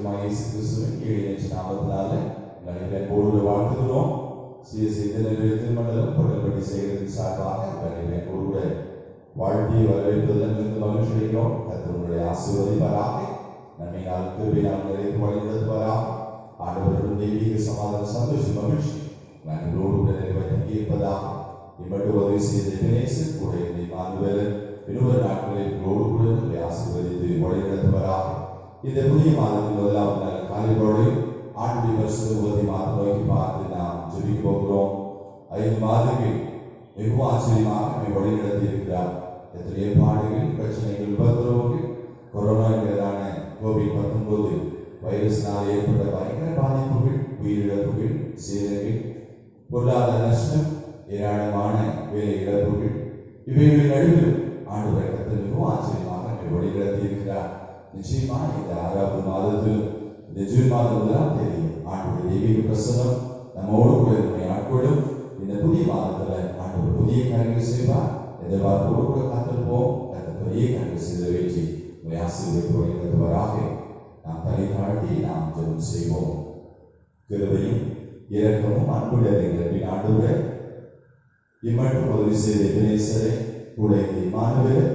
ரட்சகருமாகிய இயேசு கிறிஸ்துவின் ஈடேற்ற நாமத்தினாலே உங்களை அன்போடு வாழ்த்துகிறோம். சிஎஸ்சி திருமண்டலம் பொட்டல்பட்டி சேகரின் சார்பாக உங்களை அன்போடு வாழ்த்தி வரவேற்பதில் மிகுந்த மகிழ்ச்சி அடைகிறோம். கர்த்தர் உங்களை ஆசீர்வதிப்பாராக, நன்மையால் கிருபையால் நிறைந்து வழிநடத்துவாராக. ஆண்டவருடன் தெய்வீக சமாதான சந்தோஷம் மகிழ்ச்சி உங்களோடு நிறைவாய் தங்கியிருப்பதாக இம்மட்டு உதவி செய்த எபினேசர் கூட இந்த மாதவேலன் இன்னொரு நாட்களில் உங்களோடு கூட உங்களை ஆசீர்வதித்து வழிநடத்துவாராக. இந்த புதிய மாதத்தின் முதலாவது நாள் காலையோடு ஆண்டுடைய வருஷத்தை உதவி மாதம் நோக்கி பார்த்து நாம் ஜெபிக்க போகிறோம். 5 மாதங்கள் மிகவும் ஆச்சரியமாக நம்மை வழிநடத்தி இருக்கிறார். எத்தனையோ பாடுகள், பிரச்சனைகள், உபத்திரவங்கள், கொரோனா என்கிறதான COVID-19 வைரஸினால் ஏற்பட்ட பயங்கர பாதிப்புகள், உயிரிழப்புகள், சேதங்கள், பொருளாதார நஷ்டம், ஏராளமான வேலை இழப்புகள், இவைகளின் நடுவில் ஆண்டவரை கர்த்தர் மிகவும் ஆச்சரியமாக நம்மை வழிநடத்தி இருக்கிறார். நிச்சயமா இந்த 6வது மாதத்திலும் இந்த ஜூன் மாதம் 1ஆம் தேதி ஆண்டவருடைய தெய்வீக பிரசன்னம் நம்மோடு கூட நம்மை ஆட்கொள்ளும். இந்த புதிய மாதத்துல ஆண்டவர் புதிய காரியங்களை செய்வார். எதிர்பார்ப்போடு கூட காத்திருப்போம். கர்த்தர் பெரிய காரியங்களை செய்து வைத்து உங்களை ஆசீர்வதித்து வழிநடத்துவாராக. நாம் தலை தாழ்த்தி நாம் ஜெபம் செய்வோம். கிருபையும் இரக்கமும் அன்புடைய ஆண்டவரே, இம்மட்டும் உதவி செய்த எபினேசரே, கூட இம்மானுவேலே,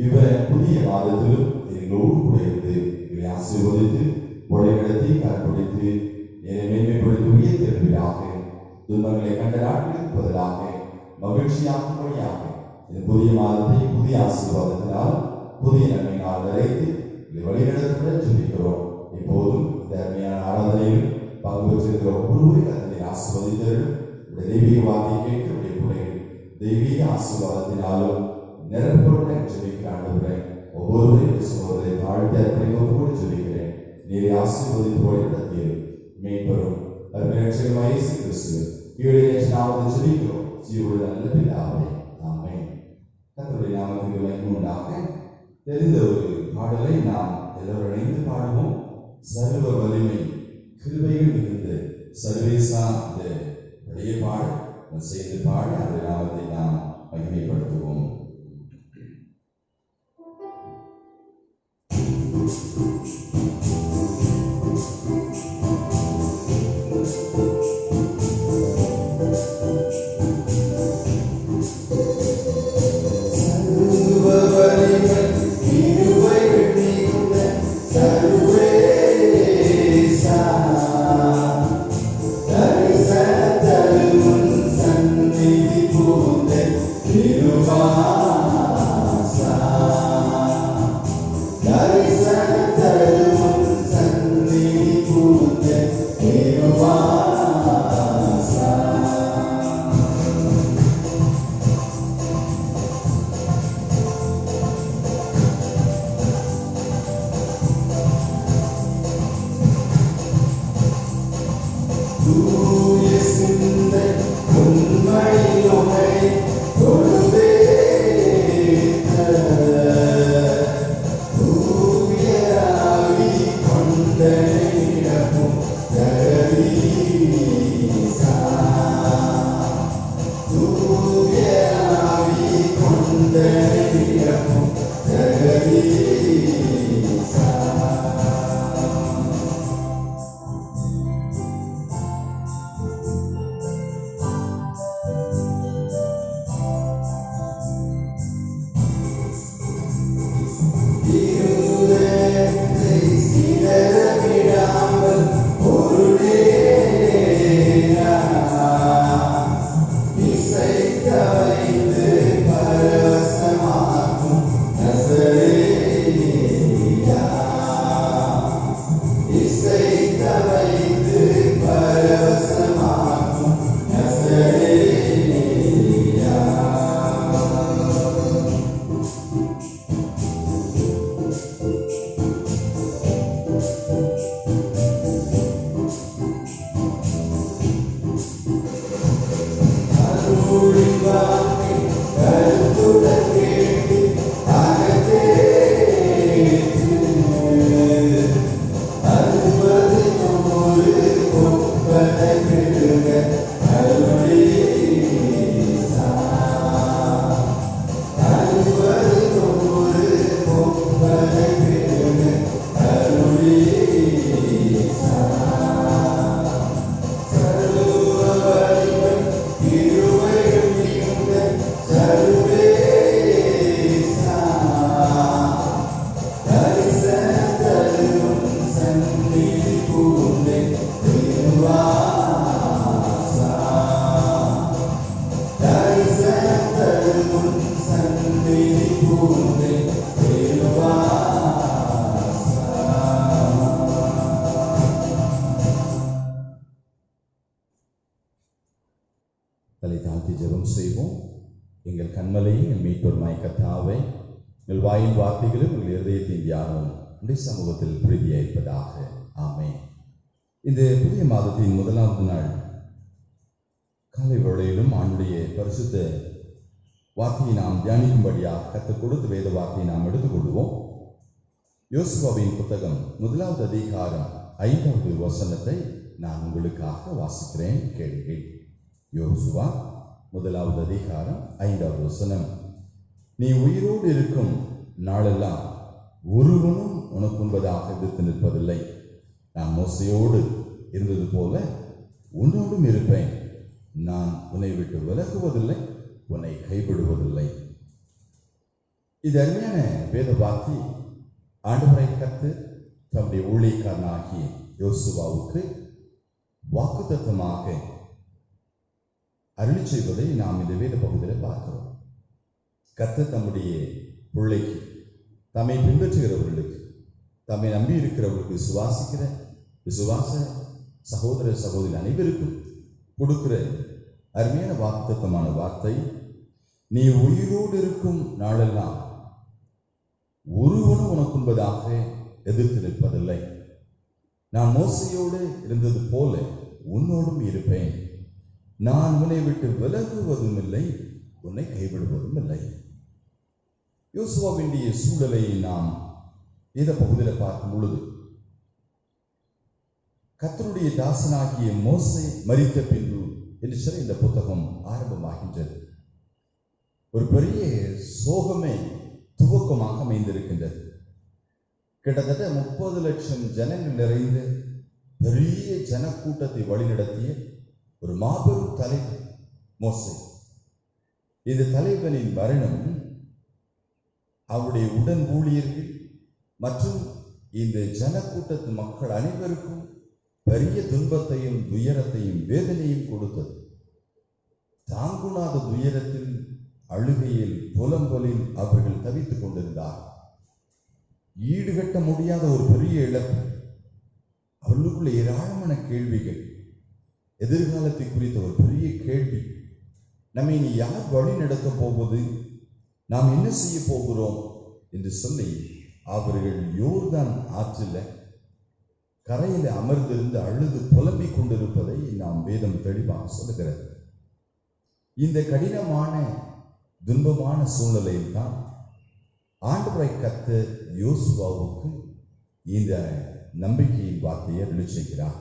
இவரை புதிய மாதத்திலும் எங்களோடு கூட இருந்து எங்களை ஆசீர்வதித்து வழிநடத்தி கற்பழித்து என்னை மேன்மைப்படுத்தி உயர்த்திருப்பீராக. துன்பங்களை கண்ட நாட்களுக்கு பதிலாக மகிழ்ச்சியாகும்படியாக இந்த புதிய மாதத்தை புதிய ஆசீர்வாதத்தினால் புதிய நன்மையினால் நிறைத்து இதை வழிநடத்த ஜெபிக்கிறோம். இப்போதும் இந்த அருமையான ஆராதனையில் பங்கு வச்சிருக்கிற ஒவ்வொருவரையும் அதனை ஆசீர்வதித்தரும் உடைய தெய்வீக வார்த்தையை கேட்டு உடைய பிள்ளைகள் தெய்வீக ஆசீர்வாதத்தினாலும் நிரப்பருடன் ஜெபிக்கிற ஆண்டவரை ஒவ்வொருவரையும் சோதனை தாழ்த்தி அர்ப்பணிப்போடு ஜெபிக்கிறேன். நீரை ஆசீர்வதித்து வழிநடத்தியது மீட்பரும் ரட்சகருமாகிய இயேசு கிறிஸ்து ஈடேற்ற நாமத்தில் ஜெபிக்கிறோம். ஜீவனுள்ள நல்ல பிதாவே, ஆமென். கர்த்தருடைய நாமத்துக்கு மகிமை உண்டாக. தெரிந்த ஒரு பாடலை நாம் எல்லோரும் இணைந்து பாடுவோம். சர்வ வலிமை கிருபைகள் மிகுந்த சர்வேசா இந்த பழைய பாடல் சேர்ந்து பாடி அந்த நாமத்தை நாம் மகிமைப்படுத்துவோம். கண்மலையும் எங்கள் மீட்பருமாய் கர்த்தாவே, எங்கள் வாயின் வார்த்தைகளும் எங்கள் இருதயத்தின் தியானமும் உடைய சமூகத்தில் பிரீதியாயிருப்பதாக. ஆமென். இந்த புதிய மாதத்தின் முதலாவது நாள் காலை வேளையிலும் ஆண்டுடைய பரிசுத்த வார்த்தையை நாம் தியானிக்கும்படியாக கற்றுக் கொடுத்த வேத வார்த்தையை நாம் எடுத்துக்கொள்வோம். யோசுவாவின் புத்தகம் 1வது அதிகாரம் 5வது வசனத்தை நான் உங்களுக்காக வாசிக்கிறேன், கேளுங்கள். யோசுவா 1வது அதிகாரம் 5வது வசனம். நீ உயிரோடு இருக்கும் நாளெல்லாம் ஒருவனும் உனக்கு முன்பதாக எதிர்த்து நிற்பதில்லை. நான் மோசையோடு இருந்தது போல உன்னோடும் இருப்பேன். நான் உன்னை விட்டு விலகுவதில்லை, உன்னை கைவிடுவதில்லை. இது அருமையான வேத வார்த்தை ஆண்டவரை கர்த்தர் தம்முடைய ஊழியக்காரனாகிய யோசுவாவுக்கு வாக்குத்தத்தமாக அருளி செய்வதை நாம் இந்த வேத பகுதியில் பார்க்கிறோம். கர்த்தர் தம்முடைய பிள்ளைக்கு, தம்மை பின்பற்றுகிறவர்களுக்கு, தம்மை நம்பி இருக்கிறவர்களுக்கு, விசுவாச சகோதர சகோதரி அனைவருக்கும் கொடுக்கிற அருமையான வாக்குத்தத்தமான வார்த்தை. நீ உயிரோடு இருக்கும் நாளெல்லாம் ஒருவனும் உனக்கு முன்பதாக எதிர்த்து நிற்பதில்லை. நான் மோசையோடு இருந்தது போல உன்னோடும் இருப்பேன். நான் உன்னை விட்டு விலகுவதும் இல்லை, உன்னை கைவிடுவதும் இல்லை. யோசுவாவினுடைய சூழலை நாம் இந்த பகுதியில் பார்க்கும் பொழுது, கர்த்தருடைய தாசனாகிய மோசே மரித்த பின்பு என்று சொல்லி இந்த புத்தகம் ஆரம்பமாகின்றது. ஒரு பெரிய சோகமே துவக்கமாக அமைந்திருக்கின்றது. கிட்டத்தட்ட 30 லட்சம் ஜனங்கள் நிறைந்த பெரிய ஜனக்கூட்டத்தை வழிநடத்திய ஒரு மாபெரும் தலைவர் மோசே. இந்த தலைவனின் மரணம் அவருடைய உடன் ஊழியர்கள் மற்றும் இந்த ஜனக்கூட்டத்து மக்கள் அனைவருக்கும் பெரிய துன்பத்தையும் துயரத்தையும் வேதனையும் கொடுத்தது. தாங்குணாத துயரத்தில், அழுகையில், புலம்பலில் அவர்கள் தவித்துக் கொண்டிருந்தார். ஈடுகட்ட முடியாத ஒரு பெரிய இழப்பு. அவர்களுக்குள்ள ஏராளமான கேள்விகள், எதிர்காலத்தை குறித்த ஒரு பெரிய கேள்வி. நம்மை இனி யார் வழி நடத்த போவது, நாம் என்ன செய்ய போகிறோம் என்று சொல்லி அவர்கள் யோர்தான் ஆற்றில் கரையில் அமர்ந்திருந்து அழுது புலம்பிக் கொண்டிருப்பதை நாம் வேதம் தெளிவாக சொல்லுகிறது. இந்த கடினமான துன்பமான சூழ்நிலையில் தான் ஆண்டவரை கர்த்தர் யோசுவாவுக்கு இந்த நம்பிக்கையின் வார்த்தையை அருளி செய்கிறார்.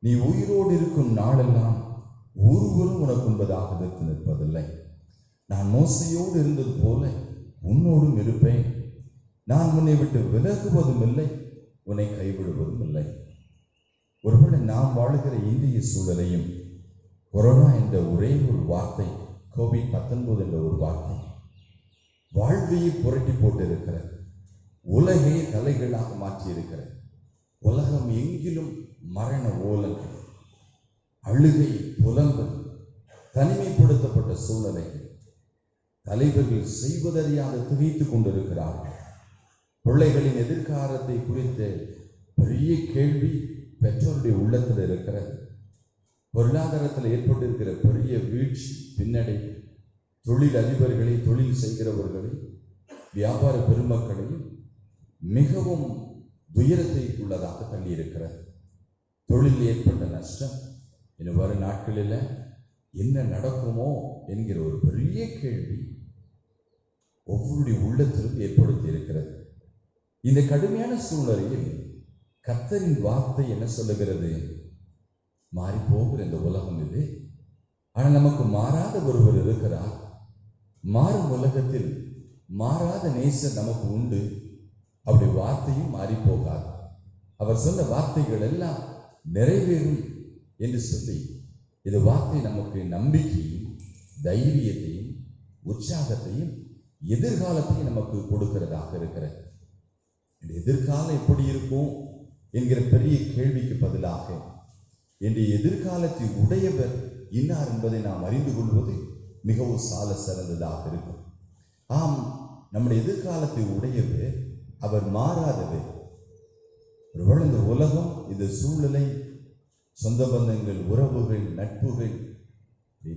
நீ உயிரோடு இருக்கும் நாளெல்லாம் ஒருவரும் உனக்கு முன்பதாக எதிர்த்து நிற்பதில்லை. நான் மோசையோடு இருந்தது போல உன்னோடும் இருப்பேன். நான் உன்னை விட்டு விலகுவதும் இல்லை, உன்னை கைவிடுவதும் இல்லை. ஒருவேளை நாம் வாழுகிற இந்திய சூழலையும் கொரோனா என்ற ஒரே ஒரு வார்த்தை, COVID-19 என்ற ஒரு வார்த்தை வாழ்வையை புரட்டி போட்டு இருக்கிறது. உலகை தலைகளாக மாற்றி இருக்கிறது. உலகம் எங்கிலும் மரண ஓலங்கள், அழுகை, புலம்பல், தனிமைப்படுத்தப்பட்ட சூழ்நிலைகள், தலைவர்கள் செய்வதறியாத திகைத்துக் கொண்டிருக்கிறார்கள். பிள்ளைகளின் எதிர்காலத்தை குறித்த பெரிய கேள்வி பெற்றோருடைய உள்ளத்தில் இருக்கிறது. பொருளாதாரத்தில் ஏற்பட்டிருக்கிற பெரிய வீழ்ச்சி, பின்னடை, தொழில் அதிபர்களை, தொழில் செய்கிறவர்களை, வியாபார பெருமக்களையும் மிகவும் துயரத்தை உள்ளதாக தள்ளியிருக்கிறது. தொழில் ஏற்பட்ட நஷ்டம், இன்னும் வரும் நாட்களில் என்ன நடக்குமோ என்கிற ஒரு பெரிய கேள்வி ஒவ்வொருடைய உள்ளத்திலும் ஏற்படுத்தி இருக்கிறது. இந்த கடுமையான சூழ்நிலையில் கர்த்தரின் வார்த்தை என்ன சொல்லுகிறது? மாறி போகிற இந்த உலகம் இது, ஆனால் நமக்கு மாறாத ஒருவர் இருக்கிறார். மாறும் உலகத்தில் மாறாத நேசர் நமக்கு உண்டு. அவருடைய வார்த்தையும் மாறி போகாது. அவர் சொன்ன வார்த்தைகள் எல்லாம் நிறைவேறும் என்று சொல்லி இந்த வார்த்தை நமக்கு நம்பிக்கையும் தைரியத்தையும் உற்சாகத்தையும் எதிர்காலத்தையும் நமக்கு கொடுக்கிறதாக இருக்கிறது. எதிர்காலம் எப்படி இருக்கும் என்கிற பெரிய கேள்விக்கு பதிலாக இன்றைய எதிர்காலத்தை உடையவர் இன்னார் என்பதை நாம் அறிந்து கொள்வது மிகவும் சால சிறந்ததாக இருக்கும். ஆம், நம்முடைய எதிர்காலத்தை உடையவர், அவர் மாறாதவர். ஒருவேளை இந்த உலகம், இந்த சூழ்நிலை, சொந்த பந்தங்கள், உறவுகள், நட்புகள்,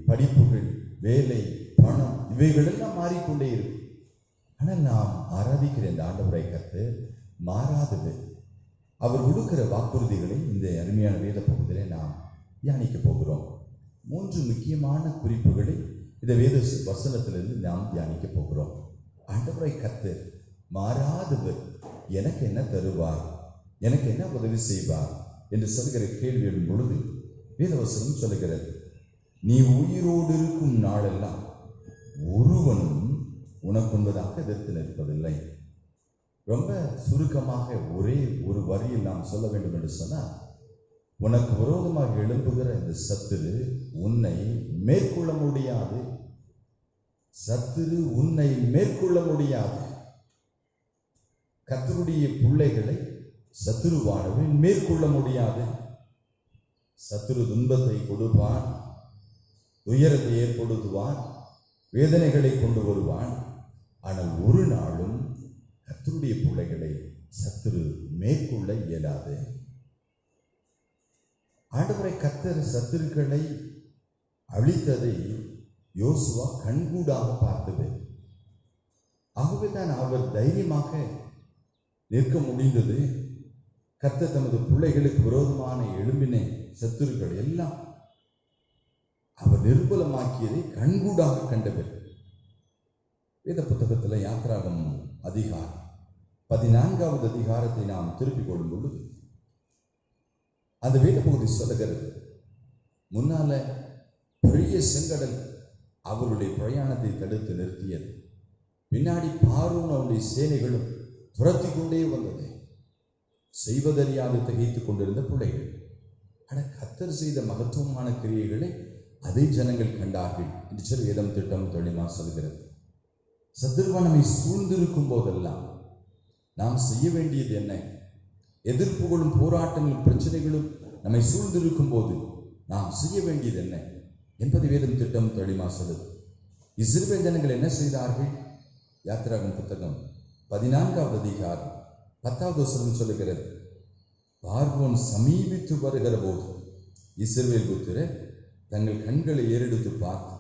படிப்புகள், வேலை, பணம், இவைகளெல்லாம் மாறிக்கொண்டே இருக்கும். ஆனால் நாம் ஆராதிக்கிற இந்த ஆண்டவரை கர்த்தர் மாறாதது. அவர் கொடுக்கிற வாக்குறுதிகளை இந்த அருமையான வேத பகுதியிலே நாம் தியானிக்க போகிறோம். 3 முக்கியமான குறிப்புகளை இந்த வேத வசனத்திலிருந்து நாம் தியானிக்க போகிறோம். ஆண்டவரை கர்த்தர் மாறாதவர். எனக்கு என்ன தருவார், எனக்கு என்ன உதவி செய்வார் என்று சொல்கிற கேள்வி எழும் பொழுது வேதவசனம் சொல்லுகிறது, நீ உயிரோடு இருக்கும் நாளெல்லாம் ஒருவனும் உனக்கு உண்பதாக எதிர்த்து நிற்பதில்லை. ரொம்ப சுருக்கமாக ஒரே ஒரு வரியில் நாம் சொல்ல வேண்டும் என்று சொன்னால், உனக்கு விரோதமாக எழும்புகிற இந்த சத்துரு உன்னை மேற்கொள்ள முடியாது. சத்துரு உன்னை மேற்கொள்ள முடியாது. கர்த்தருடைய பிள்ளைகளை சத்துருவானவன் மேற்கொள்ள முடியாது. சத்துரு துன்பத்தை கொடுப்பான், துயரத்தை ஏற்படுத்துவான், வேதனைகளை கொண்டு வருவான். ஆனால் ஒரு நாளும் கர்த்தருடைய பிள்ளைகளை சத்துரு மேற்கொள்ள இயலாது. ஆண்டவரை கர்த்தர் சத்துருக்களை அழித்ததை யோசுவா கண்கூடாக பார்த்தது. ஆகவேதான் அவர் தைரியமாக நிற்க முடிந்தது. கர்த்தர் தமது பிள்ளைகளுக்கு விரோதமான எழும்பின சத்துருக்கள் எல்லாம் அவர் நிர்மூலமாக்கியதை கண்கூடாக கண்டவர். வேத புத்தகத்தில் யாத்திராகம் அதிகாரம் 14வது அதிகாரத்தை நாம் திருப்பிக் கொள்ளும் பொழுது அந்த வேத பகுதி சொல்லுகிறது, முன்னால பெரிய செங்கடல் அவருடைய பிரயாணத்தை தடுத்து நிறுத்தியது. பின்னாடி பார்வோன் அவருடைய சேனைகளும் துரத்தி கொண்டே வந்தது. செய்வதறியாது திகைத்துக் கொண்டிருந்த பிள்ளைகள். ஆனால் கர்த்தர் செய்த மகத்துவமான கிரியைகளை அதை ஜனங்கள் கண்டார்கள் என்று சொல்லி வேதம் திட்டம் தெளிவா சொல்கிறது. சத்துருவான் நம்மை சூழ்ந்திருக்கும் போதெல்லாம் நாம் செய்ய வேண்டியது என்ன? எதிர்ப்புகளும் போராட்டங்களும் பிரச்சனைகளும் நம்மை சூழ்ந்திருக்கும் போது நாம் செய்ய வேண்டியது என்ன என்பதை வேதம் திட்டம் தெளிவா சொல்லுது. இஸ்ரவேல் ஜனங்கள் என்ன செய்தார்கள்? யாத்திராகம் புத்தகம் 14வது அதிகாரம் 10வது வசனம் சொல்லுகிறது, பார்வோன் சமீபித்து வருகிற போது இஸ்ரவேல் புத்திரர் தங்கள் கண்களை ஏறெடுத்து பார்த்து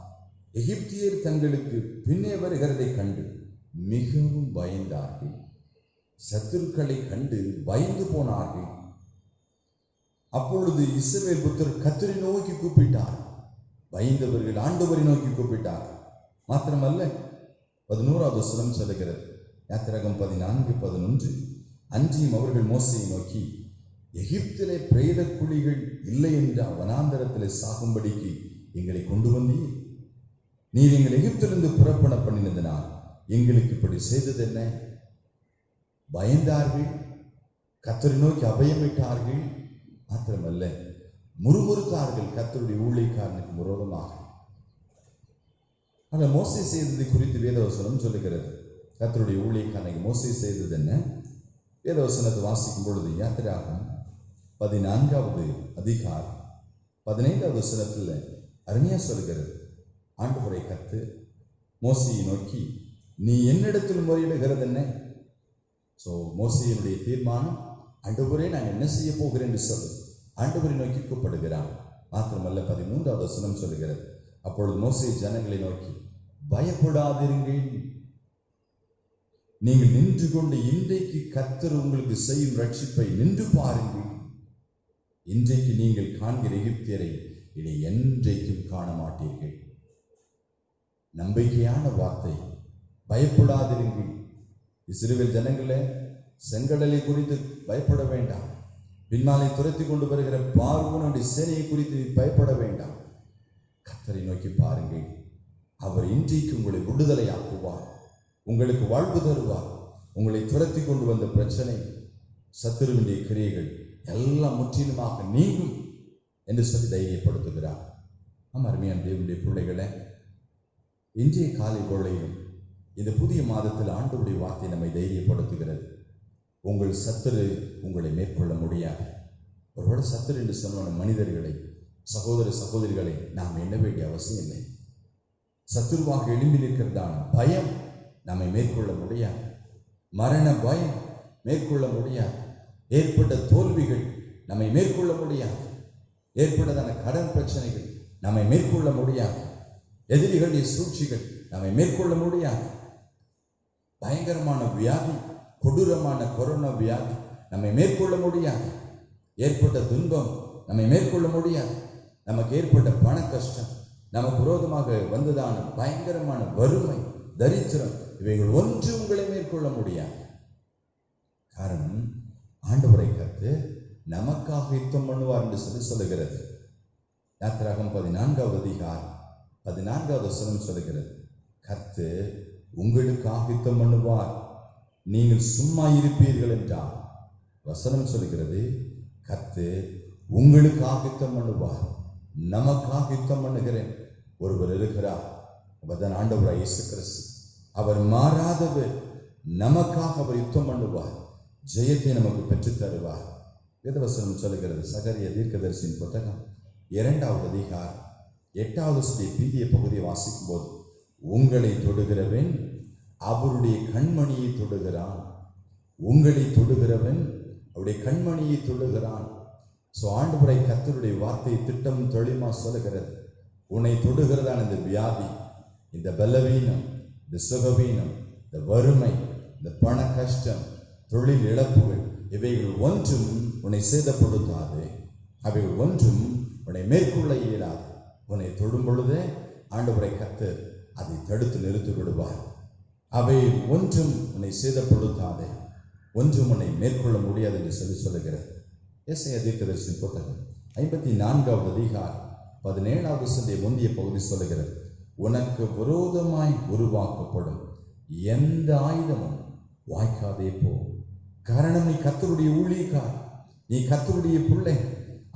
எகிப்தியர் தங்களுக்கு பின்னே வருகிறதை கண்டு மிகவும் பயந்தார்கள். சத்துருக்களை கண்டு பயந்து போனார்கள். அப்பொழுது இஸ்ரவேல் புத்திரர் கர்த்தரை நோக்கி கூப்பிட்டார். பயந்தவர்கள் ஆண்டவரை நோக்கி கூப்பிட்டார். மாத்திரமல்ல, 11வது வசனம் சொல்லுகிறது, யாத்திராகம் 14:11, அன்றியும் அவர்கள் மோசேயை நோக்கி, எகிப்திலே பிரேத குழிகள் இல்லை என்றால் வனாந்தரத்திலே சாகும்படிக்கு எங்களை கொண்டு வந்தீர். நீர் எங்கள் எகிப்திலிருந்து புறப்பட பண்ணினதனால் எங்களுக்கு இப்படி செய்தது என்ன? பயந்தார்கள், கர்த்தரை நோக்கி அபயமிட்டார்கள். மாத்திரமல்ல, முறுமுறுத்தார்கள் கர்த்தருடைய ஊழியக்காரனுக்கு விரோதமாக. ஆனால் மோசே செய்ததை குறித்து வேதவசனம் சொல்லுகிறது. கர்த்தருடைய ஊழியக்காரனுக்கு மோசே செய்தது என்ன? வேதவசனத்தை வாசிக்கும் பொழுது யாத்திராகம் 14வது அதிகாரம் 15வது வசனத்தில் அருமையா சொல்கிறது, ஆண்டவரை கர்த்தர் மோசேயை நோக்கி, நீ என்னிடத்தில் முறையிடுகிறது என்ன? மோசேயினுடைய தீர்மானம், ஆண்டவரே நான் என்ன செய்ய போகிறேன் என்று சொல்லு. ஆண்டவரை நோக்கி கூப்பிடுகிறான். மாத்திரமல்ல, 13வது வசனம் சொல்லுகிறது, அப்பொழுது மோசே ஜனங்களை நோக்கி, பயப்படாதிருங்கள், நீங்கள் நின்று கொண்டு இன்றைக்கு கர்த்தர் உங்களுக்கு செய்யும் ரட்சிப்பை நின்று பாருங்கள். இன்றைக்கு நீங்கள் காண்கிற எகிப்தியரை இனி என்றைக்கும் காண மாட்டீர்கள். நம்பிக்கையான வார்த்தை. பயப்படாதிருங்கள். இஸ்ரவேல் ஜனங்களே, செங்கடலை குறித்து பயப்பட வேண்டாம். பின்னாலே துரத்தி கொண்டு வருகிற பார்வோனுடைய சேனையை குறித்து பயப்பட வேண்டாம். கர்த்தரை நோக்கி பாருங்கள். அவர் இன்றைக்கு உங்களை விடுதலை ஆக்குவார், உங்களுக்கு வாழ்வு தருவார். உங்களை துரத்தி கொண்டு வந்த பிரச்சனை, சத்துருவினுடைய கிரியைகள் எல்லாம் முற்றிலுமாக நீங்கும் என்று சொல்லி தைரியப்படுத்துகிறார். ஆம், அருமையான தேவனுடைய பிள்ளைகளை, இன்றைய காலை வேளையிலும் இந்த புதிய மாதத்தில் ஆண்டவருடைய வார்த்தை நம்மை தைரியப்படுத்துகிறது. உங்கள் சத்துரு உங்களை மேற்கொள்ள முடியாது. ஒருவேளை சத்துரு என்று சொன்ன மனிதர்களை, சகோதர சகோதரிகளை நாம் எண்ண வேண்டிய அவசியம் இல்லை. சத்துருவாக எழும்பி நிற்கிறதான பயம் நம்மை மேற்கொள்ள முடியாது. மரண பயம் மேற்கொள்ள முடியாது. ஏற்பட்ட தோல்விகள் நம்மை மேற்கொள்ள முடியாது. ஏற்பட்டதான கடன் பிரச்சனைகள் நம்மை மேற்கொள்ள முடியாது. எதிரிகளுடைய சூழ்ச்சிகள் நம்மை மேற்கொள்ள முடியாது. பயங்கரமான வியாதி, கொடூரமான கொரோனா வியாதி நம்மை மேற்கொள்ள முடியாது. ஏற்பட்ட துன்பம் நம்மை மேற்கொள்ள முடியாது. நமக்கு ஏற்பட்ட பண கஷ்டம், நமக்கு விரோதமாக வந்ததான பயங்கரமான வறுமை, தரித்திரம், இவைகள் ஒன்று உங்களை மேற்கொள்ள முடியாது. காரணம், ஆண்டவரை கர்த்து நமக்காக யுத்தம் பண்ணுவார் என்று சொல்லுகிறது. யாத்திராகம் 14வது அதிகாரம் 14வது வசனம் சொல்லுகிறது, கர்த்து உங்களுக்காக யுத்தம் பண்ணுவார், நீங்கள் சும்மா இருப்பீர்கள் என்றார். வசனம் சொல்லுகிறது, கர்த்து உங்களுக்காக யுத்தம் பண்ணுவார், நமக்காக யுத்தம் பண்ணுகிறேன் ஒருவர் இருக்கிறார். அவர்தான் ஆண்டவராய் இயேசு கிறிஸ்து. அவர் மாறாதவர். நமக்காக அவர் யுத்தம் பண்ணுவார், ஜெயத்தை நமக்கு பெற்றுத் தருவார். வேதவசனம் சொல்லுகிறது, சகரிய தீர்க்கதரிசியின் புத்தகம் 2வது அதிகாரம் 8வது பிந்திய பகுதியை வாசிக்கும் போது, உங்களை தொடுகிறவன் அவருடைய கண்மணியை தொடுகிறான். உங்களை தொடுகிறவன் அவருடைய கண்மணியை தொடுகிறான். ஆண்டவரை கர்த்தருடைய வார்த்தை திட்டம் தெளிவா சொல்லுகிறது, உன்னை தொடுகிறதான இந்த வியாதி, இந்த பலவீனம், இந்த சுகவீனம், இந்த வறுமை, இந்த பண கஷ்டம், தொழில் இழப்புகள், இவைகள் ஒன்றும் உன்னை சேதப்படுத்தாது. அவைகள் ஒன்றும் உன்னை மேற்கொள்ள இயலாது. உன்னை தொடும் பொழுதே ஆண்டவரை கர்த்தர் அதை தடுத்து நிறுத்தி விடுவார். அவை ஒன்றும் உன்னை சேதப்படுத்தாது, ஒன்றும் உன்னை மேற்கொள்ள முடியாது என்று சொல்லுகிறது. எஸ்ஐயா தீர்க்கதரிசியின் புத்தகம் 54வது அதிகாரம் 17வது முந்திய பகுதி சொல்லுகிறது, உனக்கு விரோதமாய் உருவாக்கப்படும் எந்த ஆயுதமும் வாய்க்காதே போ. காரணம், நீ கர்த்தருடைய ஊழியக்காரர், நீ கர்த்தருடைய பிள்ளை.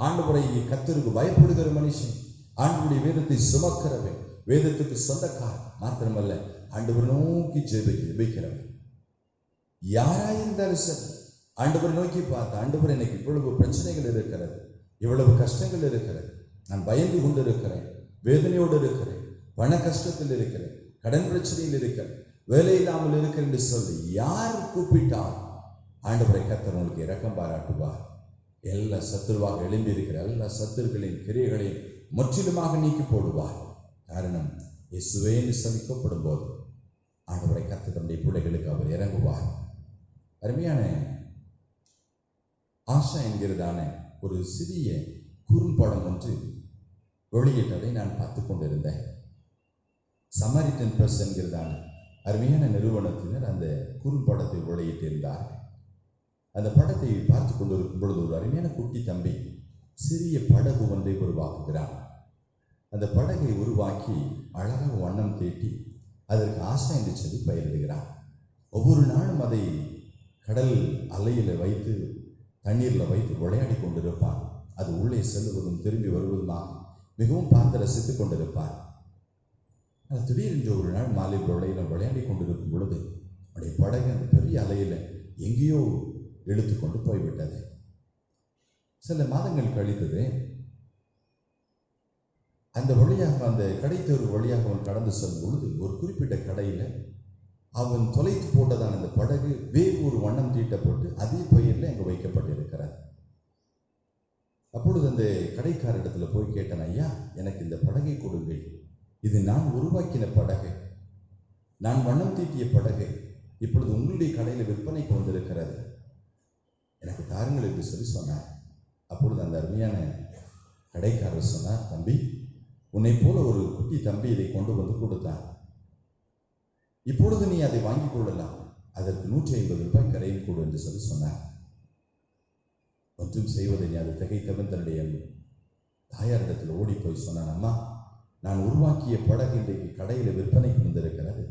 ஆண்டவரை கர்த்தருக்கு பயப்படுகிற மனுஷன், ஆண்டவருடைய வேதத்தை சுமக்கிறவன், வேதத்துக்கு சொந்தக்காரன் மாத்திரமல்ல, ஆண்டவர் நோக்கி ஜெபிக்கிறவன் யாராயிருந்தாலும் சரி, ஆண்டவர் நோக்கி பார்த்து, ஆண்டவர் எனக்கு இவ்வளவு பிரச்சனைகள் இருக்கிறது, இவ்வளவு கஷ்டங்கள் இருக்கிறது, நான் பயந்து கொண்டு இருக்கிறேன், வேதனையோடு இருக்கிறேன், பண கஷ்டத்தில் இருக்கிறேன், கடன் பிரச்சனையில் இருக்கிறேன், வேலை இல்லாமல் இருக்கிறேன் என்று சொல்லி யார் கூப்பிட்டால் ஆண்டவரை கர்த்தர் உங்களுக்கு இரக்கம் பாராட்டுவார். எல்லா சத்துருவாக எழும்பி இருக்கிற எல்லா சத்துருக்களின் கிரியைகளையும் முற்றிலுமாக நீக்கி போடுவார். காரணம், இயேசுவேன்னு சபிக்கப்படும் போது ஆண்டவரை கர்த்தர் தம்முடைய பிள்ளைகளுக்கு அவர் இறங்குவார். அருமையான ஆஷா என்கிறதான ஒரு சிறிய குறும்படம் ஒன்று வெளியிட்டதை நான் பார்த்து கொண்டிருந்தேன். சமாரிட்டன் பிரஸ் என்கிறதான அருமையான நிறுவனத்தினர் அந்த குறும்படத்தை வெளியிட்டிருந்தார்கள். அந்த படத்தை பார்த்து கொண்டிருக்கும் பொழுது ஒரு அருமையான குட்டி தம்பி சிறிய படகு ஒன்றை உருவாக்குகிறான். அந்த படகை உருவாக்கி அழகாக வண்ணம் தீட்டி அதற்கு ஆஷா என்று சொல்லி பெயரிடுகிறான். ஒவ்வொரு நாளும் அதை கடல் அலையில வைத்து தண்ணீரில் வைத்து விளையாடி கொண்டிருப்பான். அது உள்ளே செல்லுவதும் திரும்பி வருவதுமாக மிகவும் பார்த்து ரசித்துக் கொண்டிருப்பான். திடீரென்று ஒரு நாள் மாலை வேளையில விளையாடி கொண்டிருக்கும் பொழுது அவருடைய படகு அந்த பெரிய அலையில எங்கேயோ இழுத்து கொண்டு போய்விட்டது. சில மாதங்கள் கழித்தது. அந்த வழியாக, அந்த கடைத்தேர்வு வழியாக அவன் கடந்து செல்லும் பொழுது ஒரு குறிப்பிட்ட கடையில அவன் தொலைத்து போட்டதான அந்த படகு வேறு ஒரு வண்ணம் தீட்டப்பட்டு அதே பெயரில் அங்கு வைக்கப்பட்டிருக்கிறார். அப்பொழுது அந்த கடைக்காரிடத்துல போய் கேட்டான், ஐயா, எனக்கு இந்த படகை கொடுங்கள், இது நான் உருவாக்கின படகு, நான் வண்ணம் தீட்டிய படகு, இப்பொழுது உங்களுடைய கடையில் விற்பனைக்கு வந்திருக்கிறது, எனக்கு தாருங்கள் என்று சொல்லி சொன்னார். அப்பொழுது அந்த அருமையான கடைக்காரர் சொன்னார், தம்பி, உன்னை போல ஒரு குட்டி தம்பி இதை கொண்டு வந்து கொடுத்தான், இப்பொழுது நீ அதை வாங்கிக் கொள்ளலாம், அதற்கு 150 ரூபாய் கரையும் கொடு என்று சொல்லி சொன்னார். ஒன்றும் செய்வதை நீ அது திகைத்தவன் தன்னுடைய தாயாரிடத்தில் ஓடி போய் சொன்னான், அம்மா, நான் உருவாக்கிய படகு இன்றைக்கு கடையில் விற்பனைக்கு வந்திருக்கிறது,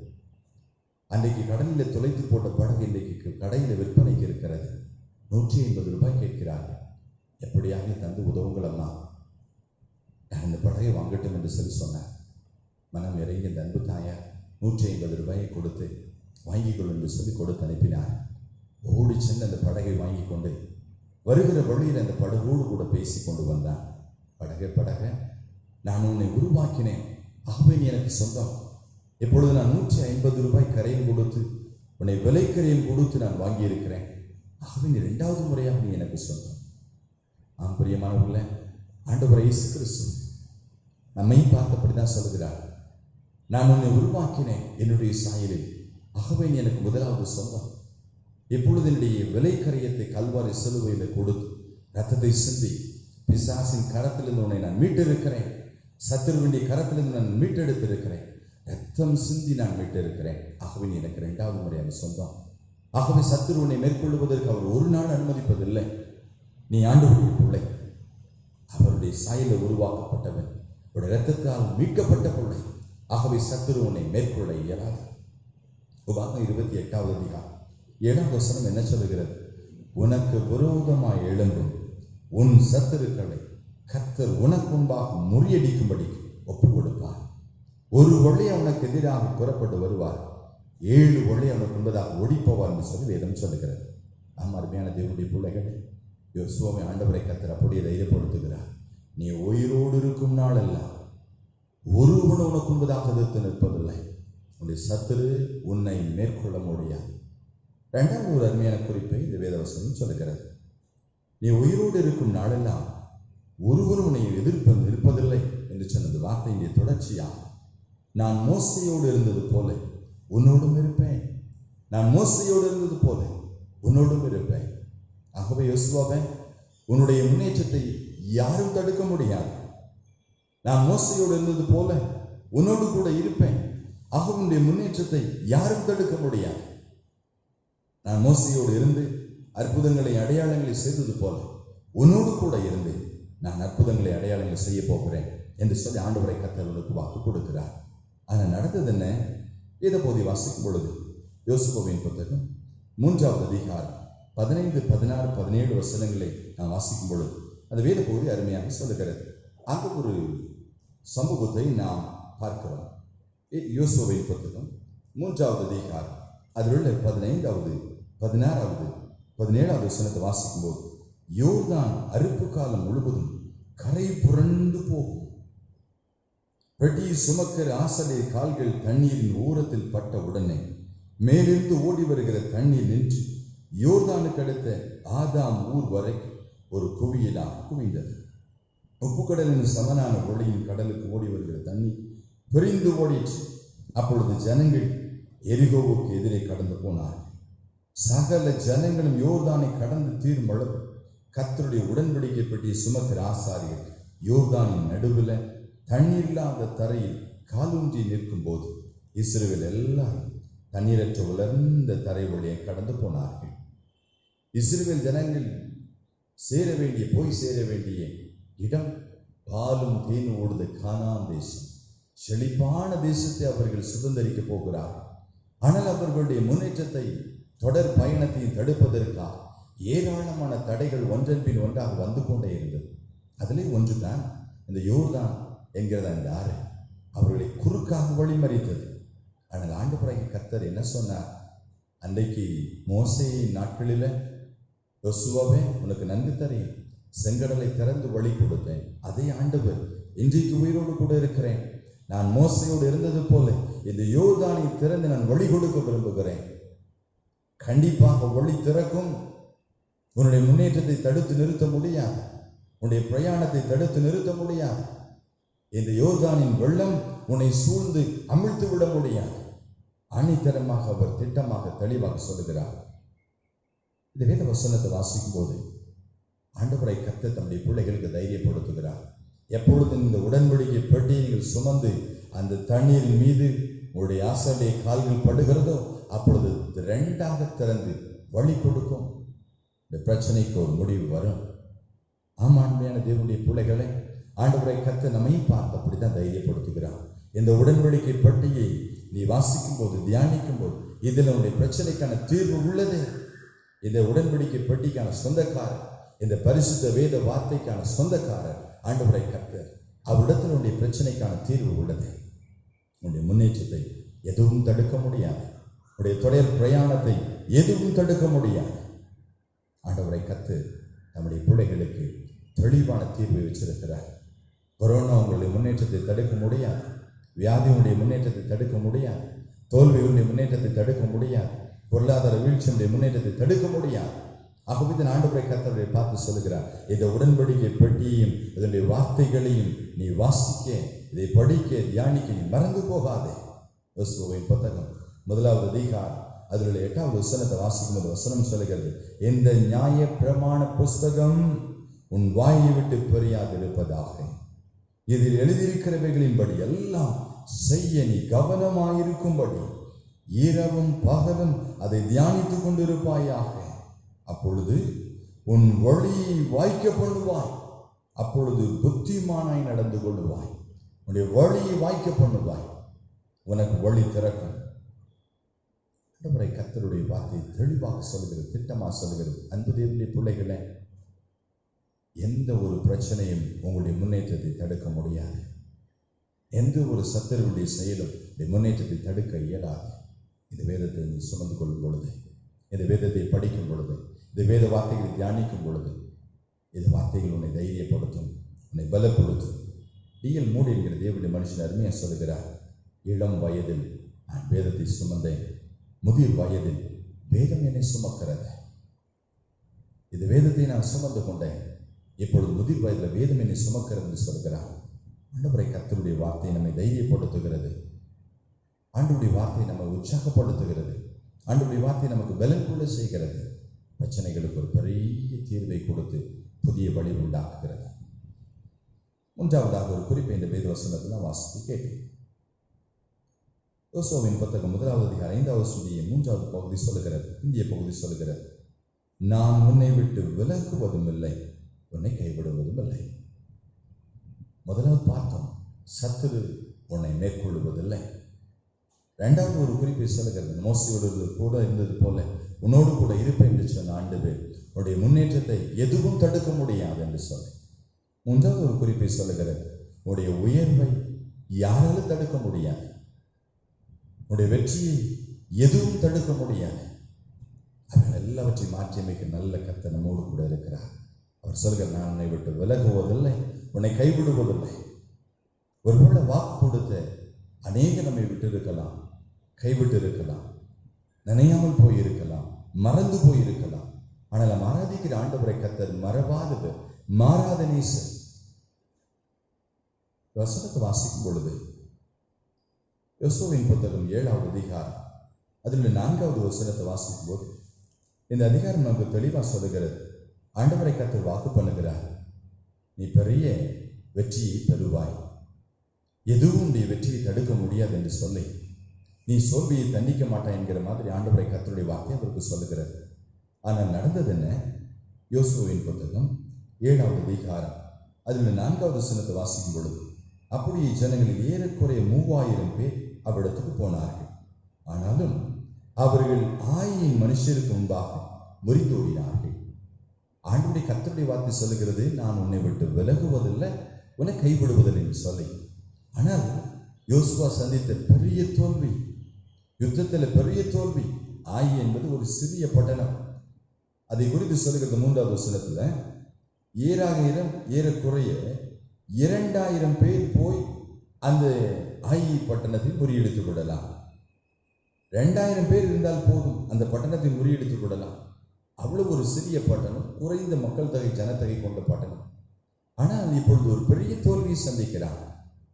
அன்றைக்கு கடலில் தொலைத்து போட்ட படகு இன்றைக்கு கடையில் விற்பனைக்கு இருக்கிறது, 150 ரூபாய் கேட்கிறார்கள், எப்படியாக தந்து உதவுங்கள் அம்மா, நான் இந்த படகை வாங்கட்டும் என்று சொல்லி சொன்னார். மனம் இறங்கி இந்த அன்பு தாயார் 150 ரூபாயை கொடுத்து வாங்கிக்கொள் என்று சொல்லி கொடுத்து அனுப்பினார். ஓடி சென்று அந்த படகை வாங்கி கொண்டு வருகிற வழியில் அந்த படகோடு கூட பேசி கொண்டு வந்தான். படக, நான் உன்னை உருவாக்கினேன், ஆகவே நீ எனக்கு சொந்தம், இப்பொழுது நான் 150 ரூபாய் கரையும் கொடுத்து உன்னை விலைக்கரையும் கொடுத்து நான் வாங்கியிருக்கிறேன், ஆகவே நீ 2வது முறையாக நீ எனக்கு சொந்தம். ஆம் பிரியமானவர்களே, ஆண்டவர் இயேசு கிறிஸ்து நம்மை பார்த்தபடிதான் சொல்கிறார். நான் உன்னை உருவாக்கினேன் என்னுடைய சாயலில், ஆகவே நீ எனக்கு முதலாவது சொந்தம். இப்பொழுது என்னுடைய விலை கரையத்தை கல்வாரி சிலுவையில் கொடுத்து ரத்தத்தை சிந்தி பிசாசின் கரத்திலிருந்து உன்னை நான் மீட்டிருக்கிறேன். சத்துருவினுடைய கரத்திலிருந்து நான் மீட்டெடுத்திருக்கிறேன். ரத்தம் சிந்தி நான் மீட்டிருக்கிறேன். ஆகவே நீ எனக்கு 2வது முறையான சொந்தம். ஆகவே சத்துருவனை மேற்கொள்வதற்கு அவர் ஒரு நாள் அனுமதிப்பதில்லை. நீ ஆண்டவருடைய பிள்ளை, அவருடைய சாயலில் உருவாக்கப்பட்டவன், அவருடைய இரத்தத்தால் மீட்கப்பட்ட பிள்ளை. ஆகவே சத்துருவனை மேற்கொள்ள இயலாது. உபாகம் 28வது அதிகாரம் 7வது வசனம் என்ன சொல்லுகிறது? உனக்கு விரோதமாய் எழும்பும் உன் சத்துருக்களை கர்த்தர் உனக்கு முன்பாக முறியடிக்கும்படி ஒப்பு கொடுப்பார். ஒரு வழி அவனுக்கு எதிராக புறப்பட்டு வருவார், 7 வழி அவனுக்கு முன்பதாக ஓடிப்போவார் என்று சொல்லி வேதம் சொல்லுகிறது. ஆம், அருமையான தேவனுடைய பிள்ளைகளே, யோசுவாவை ஆண்டவரை கர்த்தர் அப்படியே தைரியப்படுத்துகிறார். நீ உயிரோடு இருக்கும் நாளெல்லாம் ஒருவன் உனக்கு முன்பதாக எதிர்த்து நிற்பதில்லை. உன்னுடைய சத்துரு உன்னை மேற்கொள்ள முடியாது. 2வது ஒரு அருமையான குறிப்பை இந்த வேதவசனம் சொல்லுகிறது. நீ உயிரோடு இருக்கும் நாளெல்லாம் ஒருவர் உன்னை எதிர்ப்பு நிற்பதில்லை என்று சொன்னது வார்த்தையினுடைய தொடர்ச்சியா. நான் மோசையோடு இருந்தது போல உன்னோடும் இருப்பேன். நான் மோசையோடு இருந்தது போல உன்னோடும் இருப்பேன். ஆகவே யோசுவாவே, உன்னுடைய முன்னேற்றத்தை யாரும் தடுக்க முடியாது. நான் மோசையோடு இருந்தது போல உன்னோடு கூட இருப்பேன். ஆக உன்னுடைய முன்னேற்றத்தை யாரும் தடுக்க முடியாது. நான் மோசையோடு இருந்து அற்புதங்களை அடையாளங்களை செய்தது போல உன்னோடு கூட இருந்து நான் அற்புதங்களை அடையாளங்களை செய்ய போகிறேன் என்று சொல்லி ஆண்டவரை கர்த்தருக்கு வாக்கு கொடுக்கிறார். ஆனால் நடந்தது என்ன? வேத பகுதி வாசிக்கும் பொழுது யோசுவாவின் புத்தகம் 3வது அதிகாரம் 15, 16, 17 வசனங்களை நான் வாசிக்கும் பொழுது அந்த வேத பகுதி அருமையாக சொல்லுகிறது. அங்கு ஒரு சமூகத்தை நாம் பார்க்கிறோம். யோசுவாவின் புத்தகம் 3வது அதிகாரம் அதில் உள்ள 15வது, 16வது, 17வது வசனத்தை வாசிக்கும் போது, யோர்தான் அறுப்பு காலம் முழுவதும் கரை புரண்டு போகும். பெட்டி சுமக்கிற ஆசடைய கால்கள் தண்ணீரின் ஓரத்தில் பட்ட உடனே மேலிருந்து ஓடி வருகிற தண்ணீர் நின்று யோர்தானுக்கு அடுத்த ஆதாம் ஊர் வரைக்கும் ஒரு குவியலாக குவிந்தது. உப்புக்கடலின் சமனான ஒளியின் கடலுக்கு ஓடி வருகிற தண்ணீர் பிரிந்து ஓடிற்று. அப்பொழுது ஜனங்கள் எரிகோவுக்கு எதிரே கடந்து போனார்கள். சகல ஜனங்களும் யோர்தானை கடந்து தீரும் அளவு கர்த்தருடைய உடன்படிக்கை பெட்டியை சுமக்கிற ஆசாரியர் யோர்தானின் நடுவில் தண்ணீர் இல்லாத தரையில் காலூன்றி நிற்கும் போது இஸ்ரவேல் எல்லாரும் தண்ணீரற்ற உலர்ந்த தரை வழியை கடந்து போனார்கள். இஸ்ரவேல் ஜனங்கள் போய் சேர வேண்டிய இடம் பாலும் தேனும் ஓடுத கானான் தேசம், செழிப்பான தேசத்தை அவர்கள் சுதந்திரிக்க போகிறார்கள். ஆனால் அவர்களுடைய முன்னேற்றத்தை தொடர் பயணத்தை தடுப்பதற்காக ஏராளமான தடைகள் ஒன்றன் பின் ஒன்றாக வந்து கொண்டே இருந்தது. அதிலே ஒன்றுதான் இந்த யோர்தான் என்கிறத அந்த ஆறு அவர்களை குறுக்காக வழிமறித்தது. ஆனால் ஆண்டவராகிய கர்த்தர் என்ன சொன்னார்? அன்றைக்கு மோசேயின் நாட்களில், யோசுவாவே உனக்கு நன்கு தெரியும், செங்கடலை திறந்து வழி கொடுத்தேன். அதே ஆண்டவர் இன்றைக்கு உயிரோடு கூட இருக்கிறேன். நான் மோசையோடு இருந்தது போல இந்த யோர்தானை திறந்து நான் வழி கொடுக்க விரும்புகிறேன். கண்டிப்பாக வழி திறக்கும். உன்னுடைய முன்னேற்றத்தை தடுத்து நிறுத்த முடியாது. உன்னுடைய பிரயாணத்தை தடுத்து நிறுத்த முடியாது. இந்த யோர்தானின் வெள்ளம் உன்னை சூழ்ந்து அமிழ்த்து விட முடியாது. ஆணித்தரமாக அவர் திட்டமாக தெளிவாக சொல்லுகிறார். இந்த வேத வசனத்தை வாசிக்கும் போது ஆண்டவரை கர்த்தர் தம்முடைய பிள்ளைகளுக்கு தைரியப்படுத்துகிறார். எப்பொழுதும் இந்த உடன்படிக்கை பெட்டியை நீங்கள் சுமந்து அந்த தண்ணீரின் மீது உங்களுடைய ஆசாரிய கால்கள் படுகிறதோ அப்பொழுது 2ஆக திறந்து வழி கொடுக்கும். இந்த பிரச்சனைக்கு ஒரு முடிவு வரும். ஆமாண்மையான தேவனுடைய பிள்ளைகளை ஆண்டவரை கர்த்தர் நம்மை பார்த்து அப்படித்தான் தைரியப்படுத்துகிறார். இந்த உடன்படிக்கை பெட்டியை நீ வாசிக்கும் போது, தியானிக்கும் போது, இதில் உன்னுடைய பிரச்சனைக்கான தீர்வு உள்ளது. இந்த உடன்படிக்கை பெட்டிக்கான சொந்தக்காரர், இந்த பரிசுத்த வேத வார்த்தைக்கான சொந்தக்காரர் ஆண்டவரை கர்த்தர். அவரிடத்தில் உன்னுடைய பிரச்சனைக்கான தீர்வு உள்ளது. உன்னுடைய முன்னேற்றத்தை எதுவும் தடுக்க முடியாது. உன்னுடைய தொடர் பிரயாணத்தை எதுவும் தடுக்க முடியாது. ஆண்டவரை கர்த்தர் நம்முடைய பிள்ளைகளுக்கு தெளிவான தீர்வை வச்சிருக்கிறார். கொரோனா உங்களுடைய முன்னேற்றத்தை தடுக்க முடியாது. வியாதி உடைய முன்னேற்றத்தை தடுக்க முடியாது. தோல்வி உடைய முன்னேற்றத்தை தடுக்க முடியாது. பொருளாதார வீழ்ச்சியுடைய முன்னேற்றத்தை தடுக்க முடியாது. ஆகவே இந்த ஆண்டவரை கர்த்தரை பார்த்து சொல்லுகிறார், இந்த உடன்படிக்கை பெட்டியையும் இதனுடைய வார்த்தைகளையும் நீ வாசிக்க, இதை படிக்க, தியானிக்க நீ மறந்து போகாதே. யோசுவாவின் புத்தகம் 1வது அதிகாரம் அதில் 8வது வசனத்தை வாசிக்கும் போது வசனம் சொல்லுகிறது, இந்த நியாய பிரமாண புஸ்தகம் உன் வாயை விட்டு பிரியாதிருப்பதாக, இதில் எழுதியிருக்கிறவைகளின்படி எல்லாம் செய்ய நீ கவனமாயிருக்கும்படி இரவும் பகலும் அதை தியானித்துக் கொண்டிருப்பாயாக. அப்பொழுது உன் வழியை வாய்க்க பண்ணுவாய், அப்பொழுது புத்திமானாய் நடந்து கொள்ளுவாய். உன்னுடைய வழியை வாய்க்க பண்ணுவாய், உனக்கு வழி திறக்கும். கர்த்தருடைய வார்த்தை தெளிவாக சொல்கிறது, திட்டமாக சொல்கிறது. அன்பு தேவனுடைய பிள்ளைகளே, எந்த ஒரு பிரச்சனையும் உங்களுடைய முன்னேற்றத்தை தடுக்க முடியாது. எந்த ஒரு சத்துருவுடைய செயலும் முன்னேற்றத்தை தடுக்க இயலாது. இந்த வேதத்தை நீ சுமந்து கொள்ளும் பொழுது, இந்த வேதத்தை படிக்கும் பொழுது, இந்த வேத வார்த்தைகளை தியானிக்கும் பொழுது, இந்த வார்த்தைகள் உன்னை தைரியப்படுத்தும், உன்னை பலப்படுத்தும். டிஎல் மூடி என்கிற தேவனுடைய மனுஷன் அருமையா சொல்லுகிறார், இளம் வயதில் நான் வேதத்தை சுமந்தேன், முதிர் வயதில் வேதம் என்னை சுமக்கிறது. இந்த வேதத்தை நான் சுமந்து கொண்டேன், இப்பொழுது முதிர் வயதில் வேதம் என்னை சுமக்கிறது என்று சொல்கிறார். ஆண்டவரை கர்த்தருடைய வார்த்தை நம்மை தைரியப்படுத்துகிறது. ஆண்டவருடைய வார்த்தை நம்மை உற்சாகப்படுத்துகிறது. ஆண்டவருடைய வார்த்தை நமக்கு பலன் கொள்ள செய்கிறது. பிரச்சனைகளுக்கு ஒரு பெரிய தீர்வை கொடுத்து புதிய வழி உண்டாக்குகிறது. மூன்றாவதாக ஒரு குறிப்பை இந்த வேத வசனத்தை நான் வாசித்து கேட்டேன். யோசுவாவின் புத்தகம் 1வது அதிகாரம் 5வது வசனத்தின் 3வது பகுதி சொல்லுகிறது, இந்திய பகுதி சொல்லுகிறது, நான் உன்னை விட்டு விலகுவதும் இல்லை, உன்னை கைவிடுவதும் இல்லை. முதலாவது பார்த்தோம், சத்துரு உன்னை மேற்கொள்வதில்லை. இரண்டாவது ஒரு குறிப்பை சொல்லுகிறது, மோசையோடு கூட இருந்தது போல உன்னோடு கூட இருப்பேன் என்று சொன்ன ஆண்டவர் உன்னுடைய முன்னேற்றத்தை எதுவும் தடுக்க முடியாது என்று சொல்லி. மூன்றாவது ஒரு குறிப்பை சொல்லுகிறது, உன்னுடைய உயர்வை யாராலும் தடுக்க முடியாது, உன்னுடைய வெற்றியை எதுவும் தடுக்க முடியாது. அவர்கள் எல்லாவற்றையும் மாற்றி அமைக்க நல்ல கர்த்தர் நம்மோடு கூட இருக்கிறார். அவர் சொல்கிறார், நான் உன்னை விட்டு விலகுவதில்லை, உன்னை கைவிடுவதில்லை. ஒருவேளை வாக்கு கொடுத்த அநேக நம்மை விட்டு இருக்கலாம், கைவிட்டு இருக்கலாம், நினையாமல் போயிருக்கலாம், மறந்து போயிருக்கலாம். ஆனால் நாம் ஆராதிக்கிற ஆண்டவரை கர்த்தர் மறவாதவர், மாறாத நேசர். வசனத்தை வாசிக்கும் பொழுது யோசுவாவின் புத்தகம் 7வது அதிகாரம் அதில் 4வது வசனத்தை வாசிக்கும் போது இந்த அதிகாரம் நமக்கு தெளிவாக சொல்லுகிறது, ஆண்டவரை கர்த்தர் வாக்கு பண்ணுகிறார், நீ பெரிய வெற்றியை பெறுவாய், எதுவும் உன்னுடைய வெற்றியை தடுக்க முடியாது என்று சொல்லி நீ சோல்வியை தண்டிக்க மாட்டாய் என்கிற மாதிரி ஆண்டவரை கர்த்தருடைய வார்த்தை அவருக்கு சொல்லுகிறது. ஆனால் நடந்தது என்ன? யோசுவாவின் புத்தகம் 7வது அதிகாரம் அதில் 4வது வசனத்தை வாசிக்கும் பொழுது, அப்படியே ஜனங்களில் ஏறக்குறைய 3000 பேர் அவ்விடத்துக்கு போனார்கள். ஆனாலும் அவர்கள் 1000 மனுஷருக்கு முன்பாக முறித்தோடினார்கள். ஆண்டவருடைய கர்த்தருடைய வார்த்தை சொல்லுகிறது, நான் உன்னை விட்டு விலகுவதில்லை, உன்னை கைவிடுவதில்லை என்று சொல்லி. ஆனால் யோசுவா சந்தித்த பெரிய தோல்வி, யுத்தத்தில் பெரிய தோல்வி. ஆயி என்பது ஒரு சிறிய பட்டணம். அதை குறித்து சொல்லுகிறது 3வது வசனத்துல, ஏறக்குறைய 2000 பேர் போய் அந்த ஆயி பட்டணத்தை முறியடித்து விடலாம். 2000 பேர் இருந்தால் போதும், அந்த பட்டணத்தை முறியடித்து விடலாம். அவ்வளவு ஒரு சிறிய பட்டணம், குறைந்த மக்கள் தொகை, ஜனத்தொகை கொண்ட பட்டணம். ஆனால் இப்பொழுது ஒரு பெரிய தோல்வியை சந்திக்கிறார்.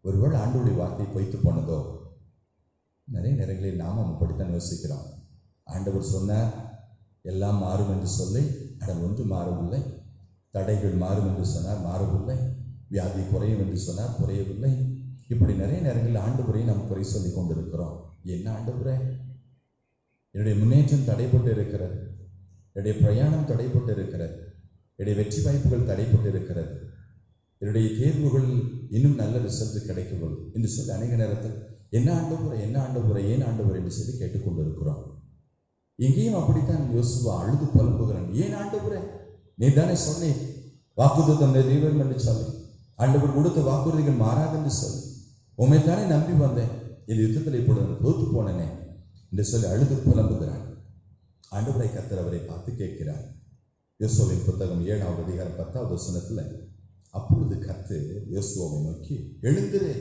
ஒருவேளை ஆண்டவருடைய வார்த்தை பொய்த்து போனதோ? நிறைய நேரங்களில் நாம அப்படித்தான் யோசிக்கிறோம். ஆண்டவர் சொன்னார் எல்லாம் மாறும் என்று சொல்லி, ஆனால் ஒன்று மாறவில்லை. தடைகள் மாறும் என்று சொன்னார், மாறவில்லை. வியாதி குறையும் என்று சொன்னார், குறையவில்லை. இப்படி நிறைய நேரங்களில் ஆண்டவரை நாம் குறை சொல்லி கொண்டிருக்கிறோம். என்ன ஆண்டவரே, என்னுடைய முன்னேற்றம் தடைப்பட்டு இருக்கிறது, என்னுடைய பிரயாணம் தடைப்பட்டு இருக்கிறது, என்னுடைய வெற்றி வாய்ப்புகள் தடைப்பட்டு இருக்கிறது, என்னுடைய தேர்வுகள் இன்னும் நல்ல ரிசல்ட் கிடைக்கவில்லை என்று சொல்லி அநேக நேரத்தில் என்ன ஆண்டவரே, என்ன ஆண்டவரே, ஏன் ஆண்டவரே என்று சொல்லி கேட்டுக்கொண்டிருக்கிறோம். இங்கேயும் அப்படித்தான் யோசுவா அழுது புலம்புகிறான். ஏன் ஆண்டவரே, நீ தானே சொன்னேன் வாக்குத்தத்தம் நிறைவேறும் என்று சொல்லி, ஆண்டவர் கொடுத்த வாக்குறுதிகள் மாறாது என்று சொல்லி, உண்மைத்தானே நம்பி வந்தேன், இந்த யுத்தத்தில் இப்பொழுது தோத்து போனேனே என்று சொல்லி அழுது புலம்புகிறான். ஆண்டவரை கர்த்தர் அவரை பார்த்து கேட்கிறார். யோசுவாவின் புத்தகம் 7வது அதிகாரம் 10வது வசனத்துல, அப்பொழுது கர்த்தர் யோசுவாவை நோக்கி, எழுந்திரு,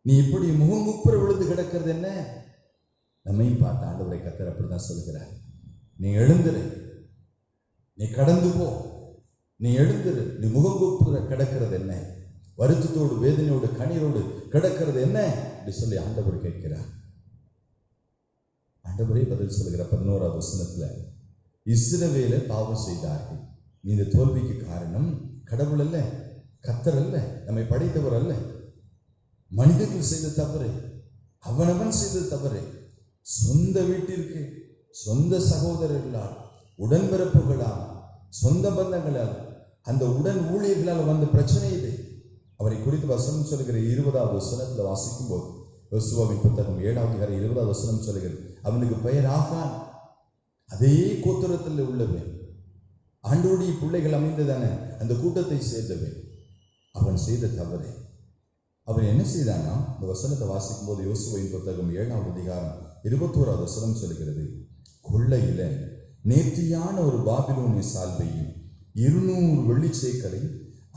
நீ இப்படி முகமுப்புற விழுந்து கிடக்கிறது என்ன? நம்மையும் பார்த்து ஆண்டவரை கர்த்தர் அப்படிதான் சொல்கிறார், நீ எழுந்திரு, நீ கடந்து போ, நீ எழுந்திரு, நீ முகங்குப்புற கிடக்கிறது என்ன, வருத்தத்தோடு வேதனையோடு கண்ணீரோடு கிடக்கிறது என்ன அப்படி சொல்லி ஆண்டவர் கேட்கிறார். ஆண்டவரே பதில் சொல்லுகிற 11வது வசனத்துல, இஸ்ரவேலர் பாவம் செய்தார்கள். நீ இந்த தோல்விக்கு காரணம் கடவுள் அல்ல, கர்த்தர் அல்ல, நம்மை படைத்தவர் அல்ல, மனிதர்கள் செய்த தவறு, அவனவன் செய்த தவறு. சொந்த வீட்டிற்கு, சொந்த சகோதரர்களால், உடன்பிறப்புகளால், சொந்த பந்தங்களால், அந்த உடன் ஊழியர்களால் வந்த பிரச்சனை இது. அவரை குறித்து வசனம் சொல்லுகிற 20வது வசனத்துல வாசிக்கும் போது, யோசுவாவின் புத்தகம் 7வது அதிகாரம் 20வது வசனம் சொல்லுகிறது, அவனுக்கு பெயர் ஆகான், அதே கோத்திரத்தில் உள்ளவன், ஆண்டோடைய பிள்ளைகள் அமைந்ததான அந்த கூட்டத்தை சேர்ந்தவன். அவன் செய்த தவறு. அவன் என்ன செய்தானா? இந்த வசனத்தை வாசிக்கும் போது யோசுவாவின் புத்தகம் 7வது அதிகாரம் 21வது வசனம் சொல்லுகிறது, கொள்ளையில நேர்த்தியான ஒரு பாபிலோனிய சால்வையும் 200 வெள்ளி சேக்கலை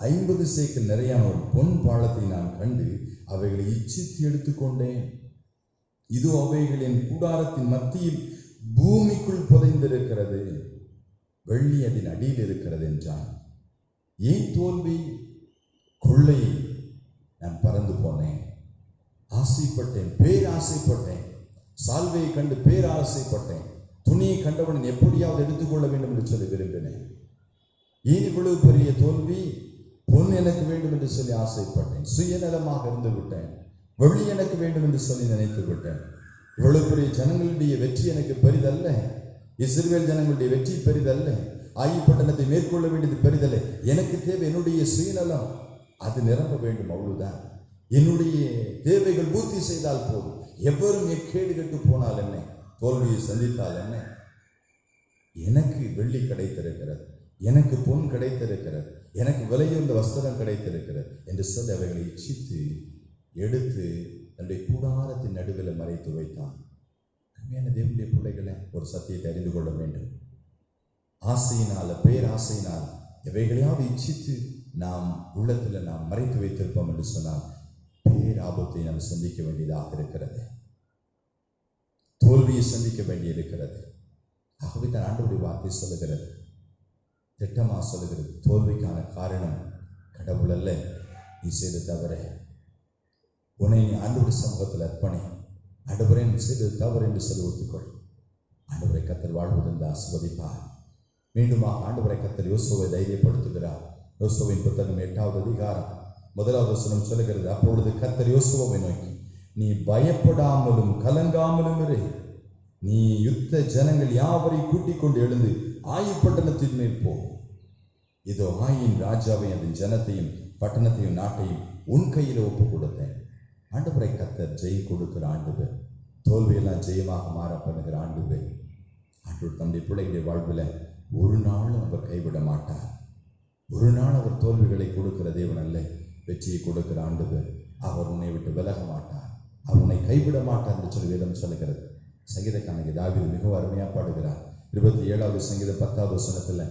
50 சேக்கல் நிறையான ஒரு பொன் பாலத்தை நான் கண்டு அவைகளை இச்சித்து எடுத்துக்கொண்டேன். இது அவைகளின் கூடாரத்தின் மத்தியில் பூமிக்குள் புதைந்திருக்கிறது, வெள்ளி அதன் அடியில் இருக்கிறது என்றான். ஏன் தோல்வி? கொள்ளை. நான் பறந்து போனேன், ஆசைப்பட்டேன், பேராசைப்பட்டேன், சால்வையை கண்டு பேராசைப்பட்டேன், துணியை கண்டவுடன் எப்படியாவது எடுத்துக்கொள்ள வேண்டும் என்று சொல்லி விரும்பினேன். ஏன் இவ்வளவு பெரிய தோல்வி? பொன் எனக்கு வேண்டும் என்று சொல்லி ஆசைப்பட்டேன், சுயநலமாக இருந்து விட்டேன், வெள்ளி எனக்கு வேண்டும் என்று சொல்லி நினைத்து விட்டேன். இவ்வளவு பெரிய ஜனங்களுடைய வெற்றி எனக்கு பெரிதல்ல, இஸ்ரவேல் ஜனங்களுடைய வெற்றி பெரிதல்ல, ஆயி பட்டணத்தை மேற்கொள்ள வேண்டியது பெரிதல்ல. எனக்கு தேவை என்னுடைய சுயநலம், அது நிரம்ப வேண்டும், அவ்வளவுதான். என்னுடைய தேவைகள் பூர்த்தி செய்தால் போதும். எவரும் எக்கேடு கெட்டு போனால் என்ன, தோல்வியை சந்தித்தால் என்ன, எனக்கு வெள்ளி கிடைத்திருக்கிறது, எனக்கு பொன் கிடைத்திருக்கிறது, எனக்கு விலையுள்ள வஸ்திரம் கிடைத்திருக்கிறது என்று சொல்லி அவைகளை இச்சித்து எடுத்து தன்னுடைய கூடாரத்தின் நடுவில் மறைத்து வைத்தான். உண்மையான தேவனுடைய பிள்ளைகளை ஒரு சத்தியத்தை அறிந்து கொள்ள வேண்டும். ஆசையினால, பேராசையினால் எவைகளையாவது இச்சித்து நாம் உள்ளத்துல நாம் மறைத்து வைத்திருப்போம் என்று சொன்னால் பேராபத்தை நாம் சந்திக்க வேண்டியதாக இருக்கிறது, தோல்வியை சந்திக்க வேண்டி இருக்கிறது. ஆகவே தான் ஆண்டவருடைய வார்த்தை சொல்லுகிறது, திட்டமா சொல்லுகிறது, தோல்விக்கான காரணம் கடவுள் அல்ல, நீ செய்த தவறு. உன்னை நீ ஆண்டவருடைய சமூகத்தில் அர்ப்பணி. ஆண்டவரே நீ செய்தது தவறு என்று சொல்லி ஒத்துக்கொள். ஆண்டவரை கர்த்தர் வாழ்வதென்று ஆசீர்வதிப்பார். மீண்டுமாக ஆண்டவரை கர்த்தர் யோசுவாவை தைரியப்படுத்துகிறார். யோசுவாவின் புத்தகம் 8வது அதிகாரம் 1வது வசனம் சொல்லுகிறது, அப்பொழுது கர்த்தர் யோசுவாவை நோக்கி, நீ பயப்படாமலும் கலங்காமலும் இரு. நீ யுத்த ஜனங்கள் யாவரை கூட்டிக் கொண்டு எழுந்து ஆயி பட்டணத்தின் மேல் போ. இதோ ஆயின் ராஜாவை, அந்த ஜனத்தையும் பட்டணத்தையும் நாட்டையும் உன் கையில ஒப்பு கொடுத்தேன். ஆண்டவரை கர்த்தர் ஜெயம் கொடுக்கிற ஆண்டவர், தோல்வியெல்லாம் ஜெயமாக மாற பண்ணுகிற ஆண்டவர். ஆண்டவர் தம்முடைய பிள்ளைகளுடைய வாழ்வில் ஒரு நாளும் அவர் கைவிட மாட்டார். ஒரு நாள் அவர் தோல்விகளை கொடுக்கிற தேவன் அல்ல, வெற்றியை கொடுக்கிற ஆண்டவர். அவர் உன்னை விட்டு விலக மாட்டார், அவர் உன்னை கைவிட மாட்டார் என்று சொல்லி வேதம் சொல்லுகிறது. சங்கீதக்காரன் தாவீது மிகவும் அருமையா பாடுகிறார். 27வது சங்கீதம் 10வது வசனத்துல,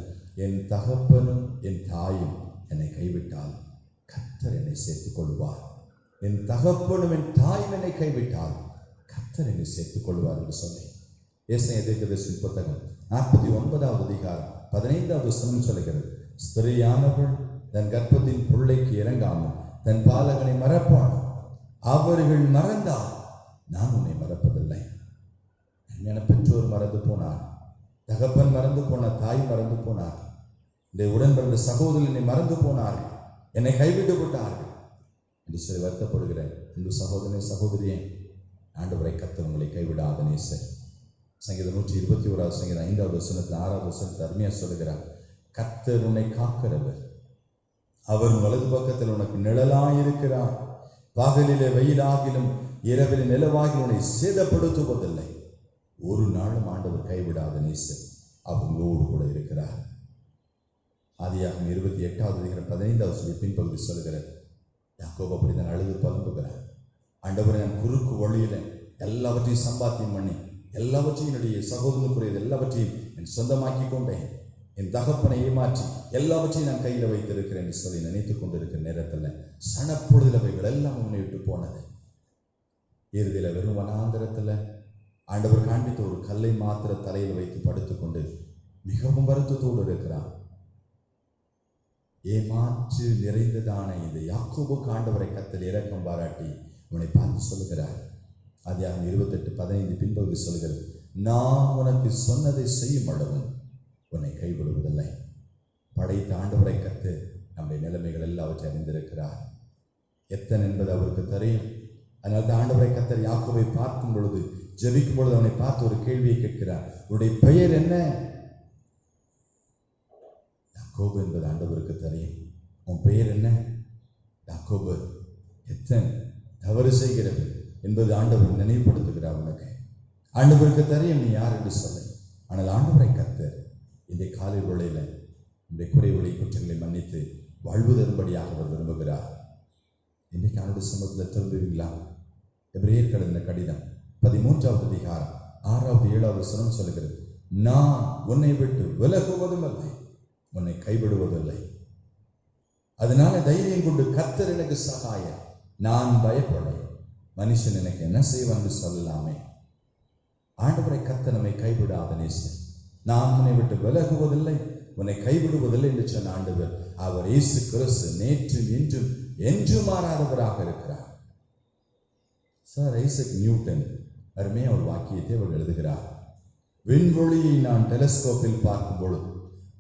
என் தகப்பனும் என் தாயும் என்னை கைவிட்டால் கர்த்தர் என்னை சேர்த்துக் கொள்வார். என் தகப்பனும் என் தாயும் என்னை கைவிட்டால் கர்த்தர் என்னை சேர்த்துக் கொள்வார் என்று சொன்னேன். ஏசாயா தீர்க்கதரிசியின் புத்தகம் 49வது அதிகாரம் 15வது வசனம் சொல்லுகிறது, ஸ்திரீயானவள் தன் கர்ப்பத்தின் பிள்ளைக்கு இறங்காமல் தன் பாலகனை மறப்பாள். அவர்கள் மறந்தால் நான் உன்னை மறப்பதில்லை. என பெற்றோர் மறந்து போனார், தகப்பன் மறந்து போனார், தாய் மறந்து போனார், இந்த உடன் பிறந்த சகோதரர் என்னை மறந்து போனார்கள், என்னை கைவிட்டு விட்டார்கள் என்று சொல்லி வருத்தப்படுகிற இந்த சகோதரனை சகோதரியே, ஆண்டவரை கர்த்தர் உங்களை கைவிடாத நேசர். சங்கீதம் 121வது சங்கீதம் 5வது வசனத்தில் 6வது வசனத்தில் அருமையா சொல்லுகிறார், கர்த்தர் உன்னை காக்கிறவர், அவர் வலது பக்கத்தில் உனக்கு நிழலாயிருக்கிறார். பகலிலே வெயிலாகிலும் இரவிலே நிலவாகிலும் உன்னை சேதப்படுத்துவதில்லை. ஒரு நாளும் ஆண்டவர் கைவிடாத நேசர், அவங்களோடு கூட இருக்கிறார். ஆதியாகமம் 28வது அதிகாரம் 15வது பின்பகுதி சொல்லுகிறார், யாக்கோபு அப்படிதான் அழுது புலம்புகிறார், ஆண்டவரை நான் குறுக்கு வழியில எல்லாவற்றையும் சம்பாத்தியம் பண்ணி எல்லாவற்றையும் என்னுடைய சகோதரனுக்குரியது எல்லாவற்றையும் என் சொந்தமாக்கி கொண்டேன், என் தகப்பனை ஏமாற்றி எல்லாவற்றையும் நான் கையில் வைத்திருக்கிறேன் என்று சொல்லி நினைத்துக் கொண்டிருக்கிற நேரத்தில் சனப்பொழுதில் அவைகள் எல்லாம் உன்னை விட்டு போனது. இறுதியில் வெறும் வனாந்திரத்தில் ஆண்டவர் காண்பித்த ஒரு கல்லை மாத்திர தலையில் வைத்து படுத்துக்கொண்டு மிகவும் வருத்தத்தோடு இருக்கிறான். ஏமாற்று நிறைந்ததான இந்த யாக்கோபுக்கு ஆண்டவரை கர்த்தர் இரக்கம் பாராட்டி அவனை பார்த்து சொல்லுகிறார். ஆதியாகமம் 28:15 பின்பகுதி சொல்கிறது, நான் உனக்கு சொன்னதை செய்யும் அளவும் உன்னை கைவிடுவதில்லை. படைத்த ஆண்டவரை கர்த்தர் நம்முடைய நிலைமைகள் எல்லாவற்றை அறிந்திருக்கிறார். எத்தனை என்பது அவருக்கு தெரியும். அதனால ஆண்டவரை கர்த்தர் யாக்கோபை பார்க்கும் பொழுது, ஜெபிக்கும் பொழுது அவனை பார்த்து ஒரு கேள்வியை கேட்கிறார். உன்னுடைய பெயர் என்ன? யாக்கோபு என்பது ஆண்டவருக்கு தெரியும். உன் பெயர் என்ன? யாக்கோபு. எத்தனை தவறு செய்கிறது என்பது ஆண்டவர் நினைவுபடுத்துகிறார் உனக்கு. ஆண்டவருக்கு தெரியும் நீ யார் என்று சொல்ல. ஆனால் ஆண்டவரை கர்த்தர் இந்த காலை வேளையில இந்த குறைவுகளை குற்றங்களை மன்னித்து வாழ்வு தரும்படியாக அவர் விரும்புகிறார். இன்றைக்கு அவனுடைய சமூகத்தில் திரும்புவீங்களா? எபிரேயர் எழுதின கடிதம் 13வது அதிகாரம் 6வது 7வது வசனம் சொல்லுகிறது, நான் உன்னை விட்டு விலகுவதும் இல்லை, உன்னை கைவிடுவதில்லை. அதனால தைரியம் கொண்டு கர்த்தர் எனக்கு சகாய, நான் பயப்படேன், மனுஷன் எனக்கு என்ன செய்வான் என்று சொல்லலாமே. ஆண்டவரை கர்த்தர் நம்மை கைவிடாத நேசர். நான் உன்னை விட்டு விலகுவதில்லை, உன்னை கைவிடுவதில்லை என்று சொன்ன ஆண்டவர் அவர் இயேசு கிறிஸ்து நேற்றும் இன்றும் என்றும் மாறாதவராக இருக்கிறார். சார் ஐசக் நியூட்டன் அருமையா ஒரு வாக்கியத்தை அவர் எழுதுகிறார். விண்வெளியை நான் டெலஸ்கோப்பில் பார்க்கும் பொழுது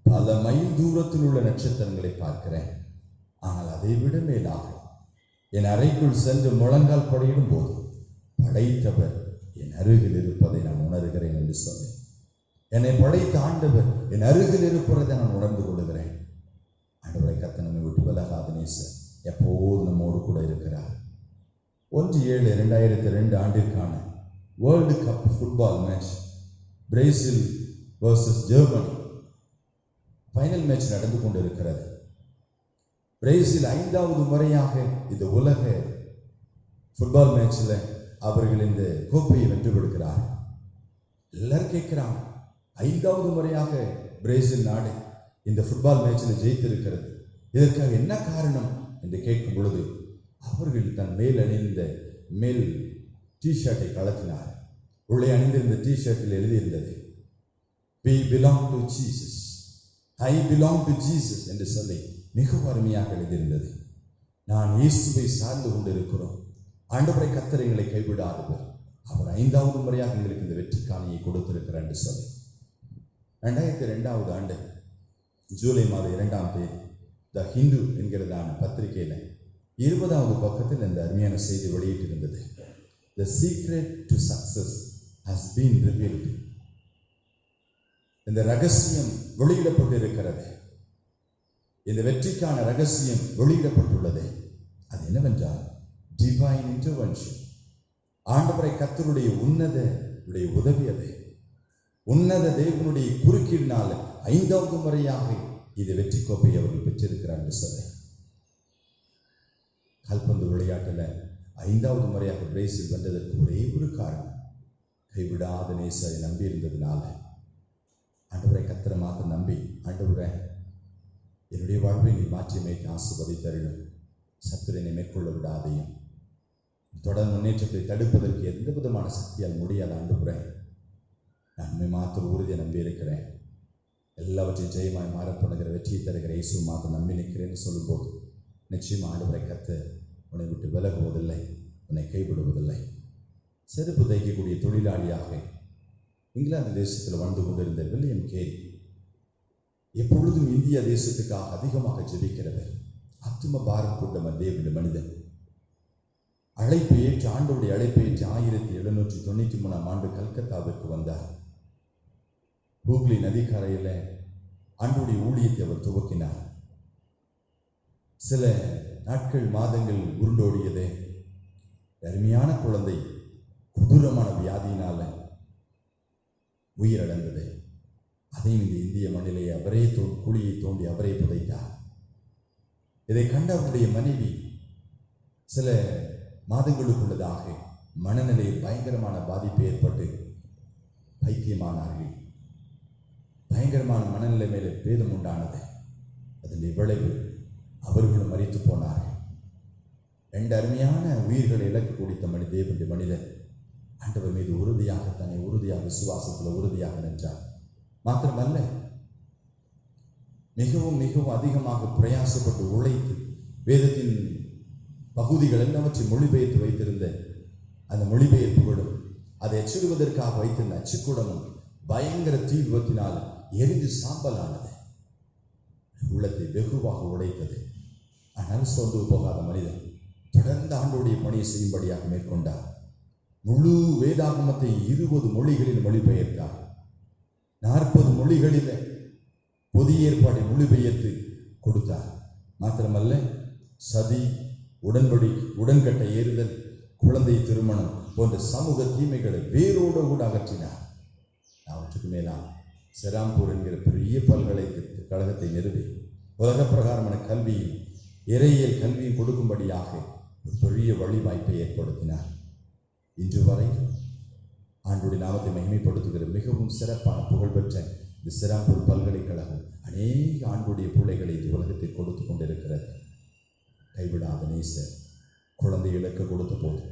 பல மைல் தூரத்தில் உள்ள நட்சத்திரங்களை பார்க்கிறேன். ஆனால் அதை விட மேலாக என் அறைக்குள் சென்று முழங்கால் படையிடும் போது படைத்தவர் என் அருகில் இருப்பதை நான் உணர்கிறேன் என்று சொன்னேன். என்னை படைத்த ஆண்டவர் என் அருகில் இருப்பதை நான் உணர்ந்து கொள்ளுகிறேன். ஆண்டவரை கர்த்தர் நம்மை விட்டு விலகாத நேசர், எப்போது நம்மோடு கூட இருக்கிறார். 1/7/2002 ஆண்டிற்கான world cup football match Brazil vs Germany final match நடந்து கொண்டிருக்கிறது. பிரேசில் 5வது முறையாக இந்த உலக ஃபுட்பால் மேட்ச்ல அவர்கள் இந்த கோப்பையை வென்று கொடுக்கிறார். எல்லாரும் கேட்கிறாங்க, 5வது முறையாக பிரேசில் நாடு இந்த ஃபுட்பால் மேட்சில் ஜெயித்திருக்கிறது, இதற்காக என்ன காரணம் என்று கேட்கும் பொழுது அவர்கள் தன் மேல் அணிந்த மேல் டிஷர்ட்டை கலத்தினார். உள்ளே அணிந்திருந்த டிஷர்ட்டில் எழுதியிருந்தது, we belong to Jesus, I belong to Jesus என்று சொல்லி மிகவும் அருமையாக எழுதியிருந்தது. நான் இயேசுவை சார்ந்து கொண்டிருக்கிறோம். ஆண்டவரை கர்த்தர் எங்களை கைவிடாதவர், அவர் 5வது முறையாக எங்களுக்கு இந்த வெற்றி காணியை கொடுத்திருக்கிறார் என்று சொல்லி 2002வது ஆண்டு ஜூலை மாதம் 2ஆம் தேதி த ஹிந்து என்கிறதான பத்திரிகையில 20வது பக்கத்தில் இந்த அருமையான செய்தி வெளியிட்டிருந்தது. The secret to success has been revealed. இந்த ரகசியம் வெளியிடப்பட்டிருக்கிறது. இந்த வெற்றிக்கான ரகசியம் வெளியிடப்பட்டுள்ளது. அது என்னவென்றால் டிவைன் இன்டர்வென்ஷன். ஆண்டவரை கர்த்தருடைய உன்னத உதவி. அது உன்னத தேவனுடைய குறுக்கீடினால் 5வது முறையாக இது வெற்றி கோப்பை அவர்கள் பெற்றிருக்கிறார் என்று சொல்ல. கால்பந்து விளையாட்டுல 5வது முறையாக பிரேசில் வென்றதற்கு ஒரே ஒரு காரணம், கைவிடாத நேசரை நம்பி இருந்ததுனால. ஆண்டவரை கர்த்தரை மாத்திரம் நம்பி, ஆண்டவரை என்னுடைய வாழ்வை நீ மாற்றி அமைக்க ஆசீர்வதித்தருளும், சத்துருவினை மேற்கொள்ள விடாதையும், தொடர் முன்னேற்றத்தை தடுப்பதற்கு எந்த விதமான சக்தியால் முடியாத ஆண்டவரை நான் உண்மை மாத்திரம் உறுதியை நம்பி இருக்கிறேன், எல்லாவற்றையும் ஜெயமாய் மாறப்படுகிற வெற்றியை தருகிற இயேசு மாத்திரம் நம்பி நிற்கிறேன்னு சொல்லும்போது நிச்சயமாக ஆண்டவரை கர்த்தர் உன்னை விட்டு விலகுவதில்லை, உன்னை கைவிடுவதில்லை. செருப்பு தைக்கக்கூடிய தொழிலாளியாக இங்கிலாந்து தேசத்தில் வாழ்ந்து கொண்டிருந்த வில்லியம் கேரி எப்பொழுதும் இந்திய தேசத்துக்காக அதிகமாக ஜெபிக்கிறவர், ஆத்தும பாரம் கொண்ட தேவனுடைய மனிதன். அழைப்பை ஏற்று, ஆண்டவருடைய அழைப்பை ஏற்று 1793ஆம் ஆண்டு கல்கத்தாவிற்கு வந்தார். ஹூக்ளி நதிக்கரையில் ஆண்டவருடைய ஊழியத்தை அவர் துவக்கினார். சில நாட்கள் மாதங்கள் உருண்டோடியது. அருமையான குழந்தை கொடூரமான வியாதியினால உயிரிழந்தது. அதையும் இந்த இந்திய மண்ணிலே அவரே குழியை தோண்டி அவரே புதைத்தார். இதை கண்ட அவருடைய மனைவி சில மாதங்களுக்குள்ளதாக மனநிலையில் பயங்கரமான பாதிப்பு ஏற்பட்டு பைத்தியமானார்கள். பயங்கரமான மனநிலை மேலே பேதம் உண்டானது. அதன் விளைவு அவர்களும் மரித்து போனார்கள். 2 அருமையான உயிர்களை இழக்க கொடுத்த தேவனுடைய மனிதன் ஆண்டவர் மீது உறுதியாக விசுவாசத்தில் உறுதியாக நின்றார். மாத்திரமல்ல, மிகவும் மிகவும் அதிகமாக பிரயாசப்பட்டு உழைத்து வேதத்தின் பகுதிகள் எல்லாவற்றை மொழிபெயர்த்து வைத்திருந்த அந்த மொழிபெயர்ப்புகளும் அதை அச்சிடுவதற்காக வைத்திருந்த அச்சுக்கூடமும் பயங்கர தீ விபத்தினால் எரிந்து சாம்பலானது. உள்ளத்தை வெகுவாக உடைத்தது. ஆனால் சோர்ந்து போகாத மனிதன் தொடர்ந்து ஆண்டோடைய பணியை செய்யும்படியாக மேற்கொண்டார். முழு வேதாகமத்தை 20 மொழிகளில் மொழிபெயர்த்தார். 40 மொழிகளில் புதிய ஏற்பாட்டை மொழிபெயர்த்து கொடுத்தார். மாத்திரமல்ல, சதி, உடன்கட்டை ஏறுதல், குழந்தை திருமணம் போன்ற சமூக தீமைகளை வேரோடு கூட அகற்றினார். அவற்றுக்கு மேலாம் செராம்பூர் என்கிற பெரிய பல்கலைக்கழகத்தை நிறுவி உலக பிரகாரமான கல்வியும் இறையியல் கல்வியும் கொடுக்கும்படியாக ஒரு பெரிய வழி வாய்ப்பை ஏற்படுத்தினார். இன்று வரை ஆண்டுடைய நாமத்தை மகிமைப்படுத்துகிற மிகவும் சிறப்பான புகழ்பெற்ற இந்த செராம்பூர் பல்கலைக்கழகம் அநேக ஆண்டுடைய பிள்ளைகளை இந்த உலகத்தில் கொடுத்து கொண்டிருக்கிறது. கைவிடாத நேசர் குழந்தை இழக்க கொடுத்த போதும்,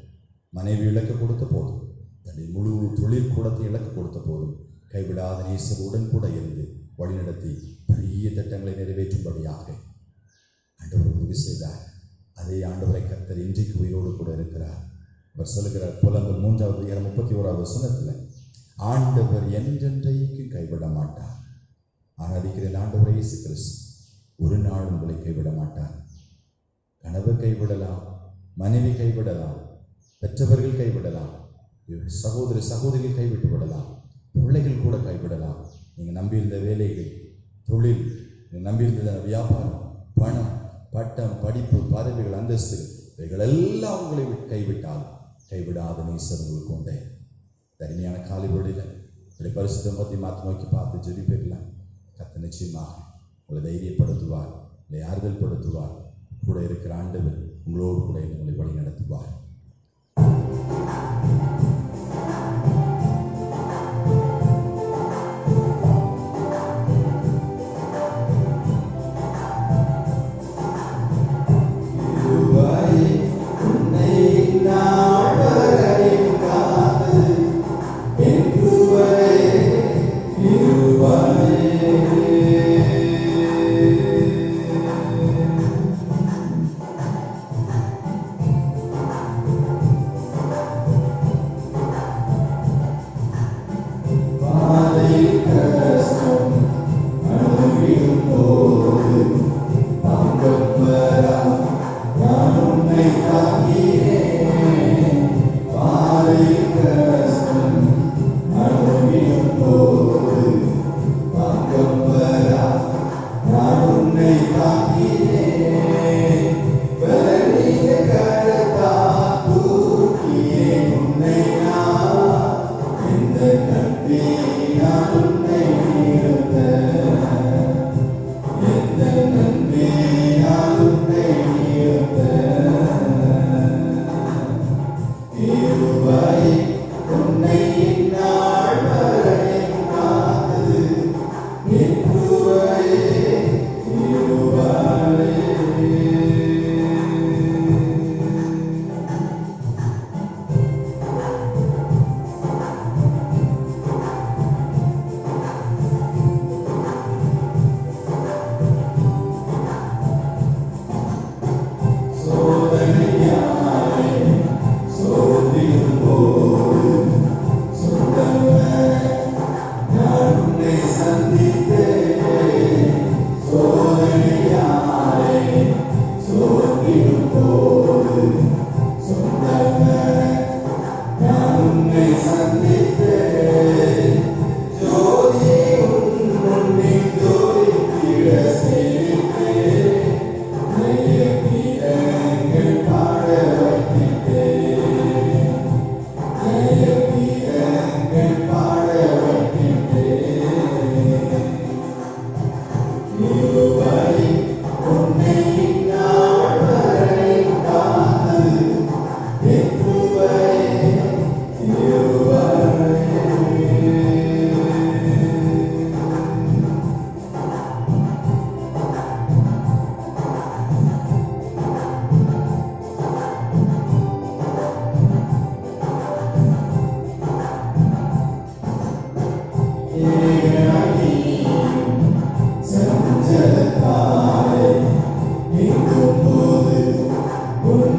மனைவி இழக்க கொடுத்த போதும், தன்னை முழு தொழிற்கூடத்தை இழக்க கொடுத்த போதும் கைவிடாத நேசருடன் கூட இருந்து வழிநடத்தி பெரிய திட்டங்களை நிறைவேற்றும்படியாக ஆண்டவர் உதவி செய்தார். அதே ஆண்டவரை கர்த்தர் இன்றைக்கு உயிரோடு கூட இருக்கிறார். அவர் சொல்லுகிறார், புலம்பல் 3:31 வசனத்தில், ஆண்டவர் என்றென்றைக்கும் கைவிட மாட்டார். ஆராதிக்கிற ஆண்டவரை இயேசு கிறிஸ்து ஒரு நாள் உங்களை கைவிட மாட்டார். கணவர் கைவிடலாம், மனைவி கைவிடலாம், பெற்றவர்கள் கைவிடலாம், சகோதரிகள் கைவிட்டு விடலாம், பிள்ளைகள் கூட கைவிடலாம். நீங்கள் நம்பியிருந்த வேலைகள், தொழில், நீங்கள் நம்பியிருந்த வியாபாரம், பணம், பட்டம், படிப்பு, பதவிகள், அந்தஸ்து, இவைகள் எல்லாம் உங்களை கைவிட்டால் கைவிடாத நேசர் உங்களுக்கு உண்டே. தனிமையான காலை வேளையில் இப்படி பரிசுத்தம் பற்றி நோக்கி பார்த்து ஜெபிப்பீர்களாம். கர்த்தர் நிச்சயமாக உங்களை தைரியப்படுத்துவார், உங்களை ஆறுதல் படுத்துவார். கூட இருக்கிற ஆண்டவர் உங்களோடு கூட உங்களை வழி நடத்துவார்.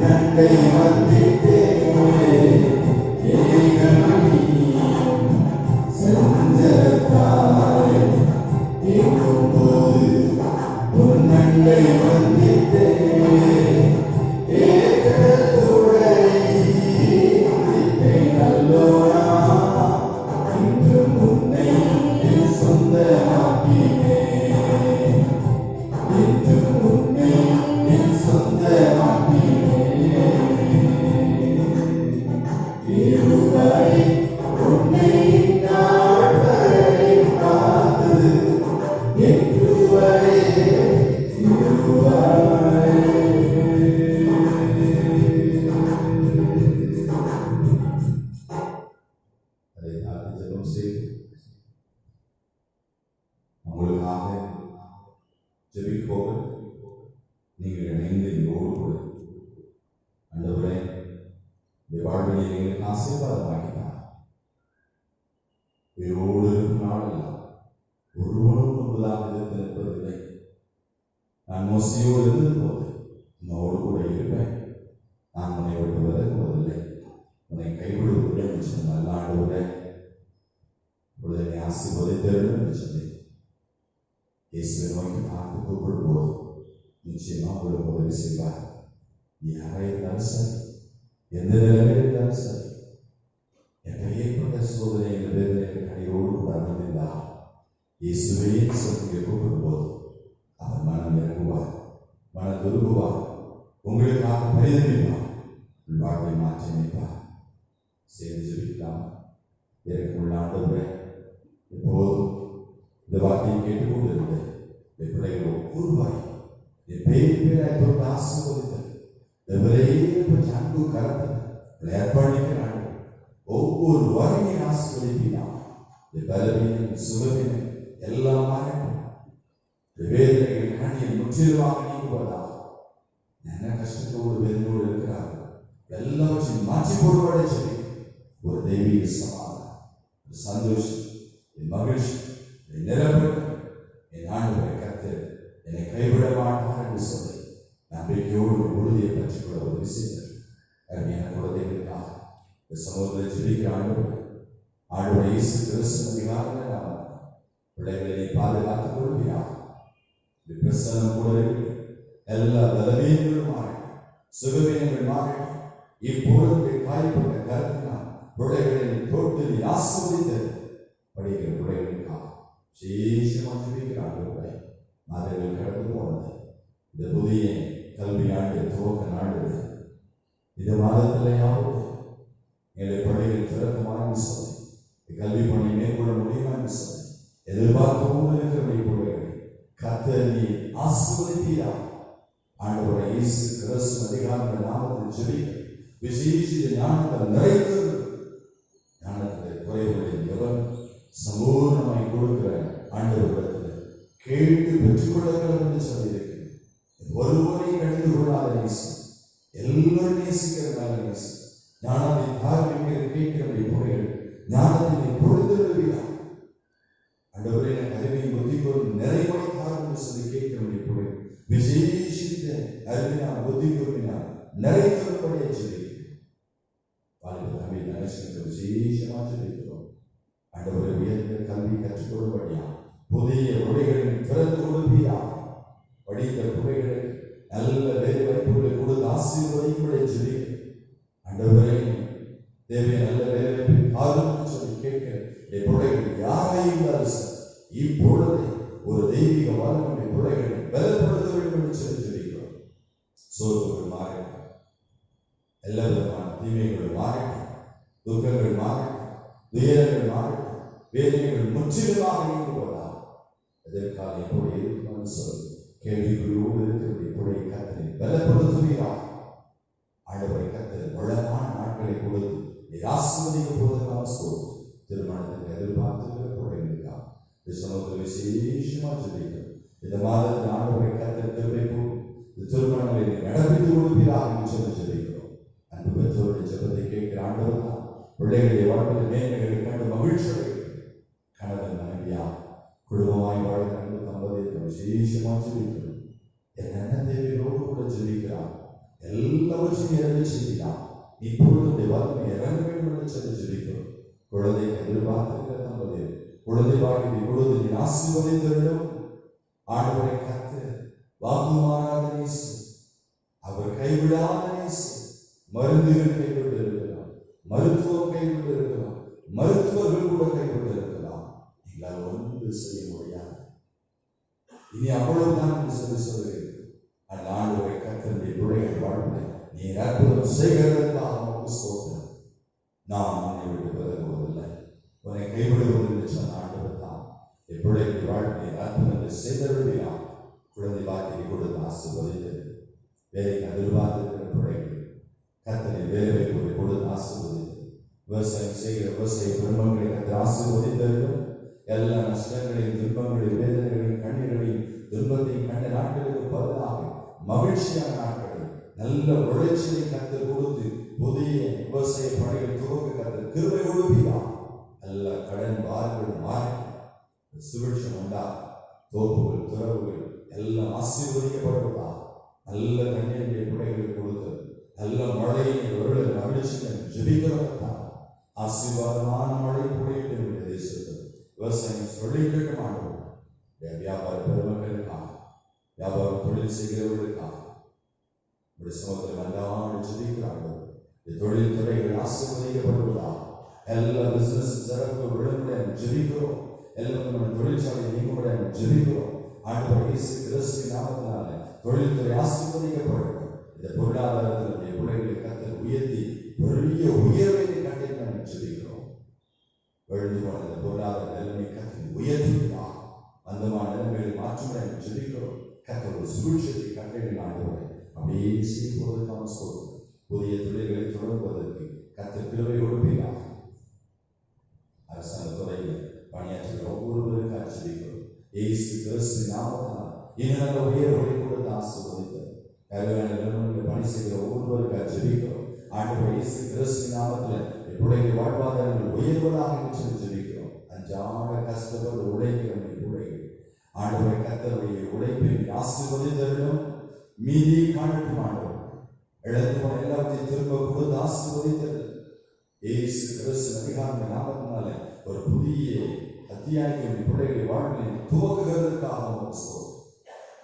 உன்னண்டை வந்திட்டேனே ஏகமணி சஞ்சலத்தாய் எங்கும்போது உன்னண்டை வந்திட்டேனே ஏகத்துடை நல்லோனா இன்று உன்னை என் சொந்தமாக்கினே இன்று உன்னை என் சொந்தமாக்கினே இருவரை உன்னை நாள் வரை காத்தது என்று வரை இருவரை அதை காத்து ஜெபம் செய்து உங்களுக்காக ஜெபிப்போம். நீங்கள் இணைந்து என்னோடு கூட ஆண்டவரே இந்த வாழ்வினை எங்களுக்கு ஆசீர்வாதமாக்கினார். உயிரோடு இருக்கும் நாளெல்லாம் ஒருவனும் முன்பதாக எதிர்த்து நிற்பதில்லை. நான் மோசையோடு இருந்தது போது உன்னோடு கூட இருப்பேன். நான் உன்னை விட்டு விலகுவதில்லை, உன்னை கைவிடுவதில்லை என்று சொன்ன நல்ல ஆண்டவரே, உடனே ஆசீர்வதித்தேன் என்று சொல்லி இயேசுவை நோக்கி பார்த்து கூப்பிடும் போது நிச்சயமா உங்களுக்கு உதவி செய்வார். நீ யாராக இருந்தாலும் சரி, எந்த நிலைமையில் இருந்தாலும் சரி, எப்பேற்பட்ட சோதனை என்ற வேதனைகள் கடையோடு கூட அமர்ந்திருந்தார் இயேசுவே சொல்லி கூப்பிடும் போது அவர் மனம் இறங்குவார், மனம் துருகுவார், உங்களுக்காக பரிதவிப்பார், உங்கள் வாழ்வை மாற்றி அமைப்பார். சேர்ந்து ஜெபிக்கலாம். எனக்குள்ள ஆண்டவரே, எப்போதும் இந்த வார்த்தையை கேட்டுக்கொண்டிருந்த என் பிள்ளைகள் ஒவ்வொருவாய் என் பேர் பேராய் தொட்டு ஆசீர்வதித்தல் எவரையும் அன்பு கலந்து ஏற்பாடிக்கிறாங்க. ஒவ்வொரு வகையை ஆசீர்வதிப்பினா என் பலவீனம் சுகவீனம் எல்லாம் மாறட்டும். வேதனைகள் கண்ணியில் முற்றிலுமாக நீங்குவதா. என்ன கஷ்டத்தோடு வேதனோடு இருக்கிறார்கள் எல்லாவற்றையும் மாற்றி போடுவதை சொல்லி ஒரு தெய்வீக சமாதானம், ஒரு சந்தோஷம், என் மகிழ்ச்சி, என் நிரப்பட்டு என் ஆண்டவரை கர்த்தர் என்னை கைவிட மாட்டார் என்று சொல்லி நம்பிக்கையோடு உறுதியை பற்றிக்கொள்ள உதவி செய்தார். அருமையான குழந்தைகளுக்காக இந்த சமூகத்தில் ஜெபிக்கிற ஆண்டவரை இயேசு கிறிஸ்து அதிகாரங்களை நாம் பிள்ளைகளை பாதுகாத்துக் கொள்கிறார். இந்த பிரசனம் கூட எல்லா பலவீனங்களும் மாறட்டும், சுகவீனங்கள் மாறட்டும். இப்பொழுது காயப்பட்ட கருத்தினால் பிள்ளைகளின் தோட்டு ஆசீர்வதித்தது படிக்கிற பிள்ளைகளுக்காக விசேஷமாக ஜெபிக்கிறார்கள். மாதங்கள் கடந்து போனது. இந்த புதிய கல்வி ஆண்டு துவக்க நாடு இந்த மாதத்திலேயாவது எங்களை பள்ளிகள் திறக்குமாறு சொல்லி கல்வி பணி மேற்கொள்ள முடியுமா சொல்லி எதிர்பார்த்து இருக்கிற பிள்ளைகளை கர்த்தர் ஆசீர்வதித்தீரா. ஆண்டவரை இயேசு கிறிஸ்து அதிகாரங்கள் நாமத்தில் ஜெபிக்க விசேஷ ஞானத்தை நிறைத்து ஞானத்தில் குறைவுகளை எவர் சம்பூர்ணமாய் கொடுக்கிற ஆண்டவரிடத்தில் கேட்டு பெற்றுக்கொள்ளுங்கள் என்று சொல்லியிருக்கிறேன். ஒருவரையும் கடிந்து கொள்ளாத நேசம், எல்லோரும் நேசிக்கிற நல்ல நேசம், ஞானத்தை தாழ்மைக்கிற கேட்கிற பொருள் ஞானத்தை பொழுது விடுகிறார். ஆண்டவரே எனக்கு அறிவையும் புத்திக்கும் நிறைவாய் தாரும் என்று சொல்லி கேட்கிற பொருள் விசேஷித்த அறிவினால் புத்தி கூறினால் நிறைத்தபடியை சொல்லியிருக்கிறேன். வாழ்க்கை தமிழ் நினைச்சிருக்க விசேஷமாக சொல்லியிருக்கிறோம். ஆண்டவரை உயர்ந்த கல்வி கற்றுக் கொள்ளும்படியா புதிய உடைகளின் திறந்து கொடுப்பீரா. படித்த பிள்ளைகளுக்கு நல்ல வேலை வாய்ப்புகளை கொடுத்து ஆசீர்வதிக்கும்படி சொல்லி ஆண்டவரை தேவைய நல்ல வேலை வாய்ப்பை ஆர்வம் சொல்லி கேட்கிற பிள்ளைகள் யாரையும் இருந்தாலும் சார் இப்பொழுது ஒரு தெய்வீக வாழ்க்கை பிள்ளைகளை பலப்படுத்த வேண்டும் என்று சொல்லி சொல்லிக்கிறோம். சோர்வுகள் மாறட்டும், எல்லா விதமான தீமைகள் மாறட்டும், துக்கங்கள் மாறட்டும், துயரங்கள் மாறட்டும், வேதனைகள் முற்றிலுமாக நீங்குவதா. எதற்காக எப்படி இருக்குமாறு சொல்லு கேள்விகளோடு இருக்கிற புழையை கத்தனை பலப்படுத்துவீராக. ஆண்டவரை கத்தல் வளமான நாட்களை கொடுத்து ஆசீர்வதிக்க போவதற்காக சொல்லும் திருமணத்துக்கு எதிர்பார்த்துக்கிற புழைகளுக்காக இந்த சமூகத்தில் விசேஷமா சொல்லிக்கிறோம். இந்த மாதத்தில் ஆண்டவரை கத்தல் திருவைக்கும் இந்த திருமணங்களை நடப்பித்து கொடுப்பீராக என்று சொல்லி சொல்லிக்கிறோம். அன்பு பெற்றோருடைய ஜெபத்தை கேட்கிற ஆண்டவர் தான் பிள்ளைகளுடைய வாழ்க்கையில் மேன்மைகளை கண்டு மகிழ்ச்சி கணவன் மனைவியா குடும்பமாய் வாழ்க்கை கண்டு தம்பதிக்கு விசேஷமா சொல்லிக்கிறோம். என்னென்ன தேவைகளோடு கூட சொல்லிக்கிறார் எல்லாவற்றையும் இறங்கி செய்யலாம். இப்பொழுது வல்லமை இறங்க வேண்டும் என்று சொல்லி ஜெபிக்கிறோம். குழந்தைக்கு எதிர்பார்த்திருக்கிற தம்பதி குழந்தை வாழ்க்கை இப்பொழுது நீ ஆசீர்வதித்தருளும். ஆண்டவரை கத்து வாக்குமாறாத நேசு, அவர் கைவிடாத நேசு. மருந்துகள் கைவிட்டு இருக்கலாம், மருத்துவம் கைவிட்டு இருக்கலாம், மருத்துவர்கள் கூட கைவிட்டு இருக்கலாம். எங்களால் ஒன்று செய்ய முடியாது. இனி அவ்வளவுதான் என்று சொல்லி சொல்கிறேன். அந்த ஆண்டவரை கத்தனுடைய பிள்ளைகள் வாழ்க்கை நீ அற்புதம் செய்கிறதற்காக நமக்கு ஸ்தோத்திரம். நான் உன்னை விட்டு விலகுவதில்லை, உன்னை கைவிடுவதில்லை சொன்ன ஆண்டவர் தான் என் பிள்ளைகள் வாழ்க்கையை அற்புதத்தை செய்தருளியா. குழந்தை வாக்கியை கொடுத்து ஆசீர்வதித்தது. வேலைக்கு எதிர்பார்த்திருக்கிற பிள்ளைகள் கத்தனை வேலை கொடுத்து ஆசீர்வதித்தது. விவசாயம் செய்கிற விவசாய குடும்பங்களை கத்த ஆசீர்வதித்தவர்கள் எல்லா நஷ்டங்களையும் துன்பங்களையும் வேதனைகளையும் கண்ணீர்களையும் துன்பத்தையும் கண்ட நாட்களுக்கு பதிலாக மகிழ்ச்சியான நாட்களில் நல்ல உழைச்சியை கத்து கொடுத்து புதிய விவசாய பணிகள் துவக்க கத்து கிருபை கொடுப்பீரா. நல்ல கடன் பார்கள் மாறி சுபிட்சம் உண்டா, தோப்புகள் துறவுகள் எல்லாம் ஆசீர்வதிக்கப்படுவதா. நல்ல கண்ணீரை பிள்ளைகளுக்கு கொடுத்து நல்ல மழையை வருட மகிழ்ச்சியை ஜெபிக்கிறதா. ஆசீர்வாதமான மழை பொழியட்டும் என்ற தேசத்தில் விவசாயம் சொல்லிட்டு மாட்டோம். வியாபார பெருமக்களுக்காக, வியாபார தொழில் செய்கிறவர்களுக்காக சமூகத்தில் நன்றாக ஜெபிக்கிறார்கள். தொழில் துறைகள் ஆசீர்வதிக்கப்படுவதா. எல்லா பிசினஸ் சிறப்பு விழுமுறை ஜெபிக்கிறோம். எல்லா தொழிற்சாலை நீங்குமுறை ஜெபிக்கிறோம். ஆண்டவர் இயேசு கிறிஸ்துவின் நாமத்தினால தொழில்துறை ஆசீர்வதிக்கப்படும். இந்த பொருளாதாரத்தினுடைய பிள்ளைகளை கத்தர் உயர்த்தி பெரிய உயர்வை கட்டளை ஜெபிக்கிறோம். எழுந்து போன இந்த பொருளாதார நிலைமை கத்தர் உயர்த்தினார். அந்தமான நிலைமைகளை மாற்றுமுறை ஜெபிக்கிறோம். கத்தர் ஒரு சூழ்ச்சியை கட்டளை ஆண்டவரை அப்படியே செய்வதற்கான சொல்லும். புதிய தொழில்களை தொடங்குவதற்கு கத்தர் கிருபை கொடுப்பீராக. அரசாங்க துறையில் பணியாற்றுகிற ஒவ்வொருவருக்கு ஆச்சரிக்கிறோம். இயேசு கிறிஸ்துவின் நாமத்தினால் இன்னும் உயர்வுகளை கொடுத்து ஆசீர்வதித்தோம். கருவான நிறுவனங்களில் பணி செய்கிற ஒவ்வொருவருக்கு ஆச்சரிக்கிறோம். ஆண்டவர் இயேசு கிறிஸ்துவின் நாமத்தில் பிள்ளைகள் வாழ்வாதாரங்கள் உயர்வதாக என்று ஜெபிக்கிறோம். அஞ்சாட கஷ்டப்பட்டு உழைக்கிற பிள்ளைகள் ஆண்டவரை கத்தருடைய உழைப்பை ஆசீர்வதித்தருளும். மீதி காணட்டும். ஆண்டவர் இழந்து போன எல்லாத்தையும் திரும்ப கொடுத்து ஆசீர்வதித்தது. இயேசு கிறிஸ்து அதிகார நாமத்தினால ஒரு புதிய அத்தியாயத்தின் பிள்ளைகளை வாழ்வை துவக்குகிறதுக்காக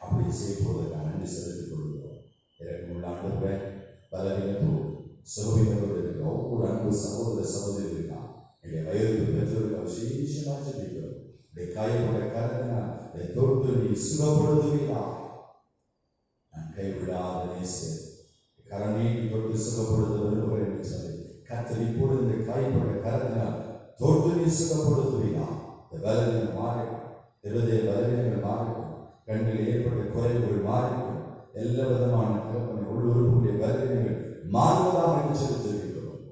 அப்படி செய்வதற்காக நன்றி செலுத்திக் கொள்கிறோம். இறக்கமுள்ள ஆண்டவரை பலவீனத்தோடு சகோதரர்களோடு இருக்கிற ஒவ்வொரு அன்பு சகோதர சகோதரிகளுக்காக எங்களுடைய வயது பெற்றோருக்கு விசேஷமாக ஜெபிக்கிறோம். காயப்பட கரத்தினால் தொட்டு நீ சுகப்படுத்துவீரா. நான் கைவிடாத நேசர் கரம் நீட்டி தொட்டு சுகப்படுத்த விரும்புகிறேன் என்று சொல்லி கத்தர் இப்பொழுது இந்த காயப்பட கரத்தினால் தொட்டு நீ சுகப்படுத்துவீரா. இந்த பலவீனம் மாறிடும், இருதய பலவீனங்கள் மாறிடும், கண்ணில் ஏற்பட்ட குறைவுகள் மாறிடும், எல்லா விதமான உள்ளுறுப்புடைய பலவீனங்கள் மாறுவதாக என்று சொல்லி தெரிவிக்கிறோம்.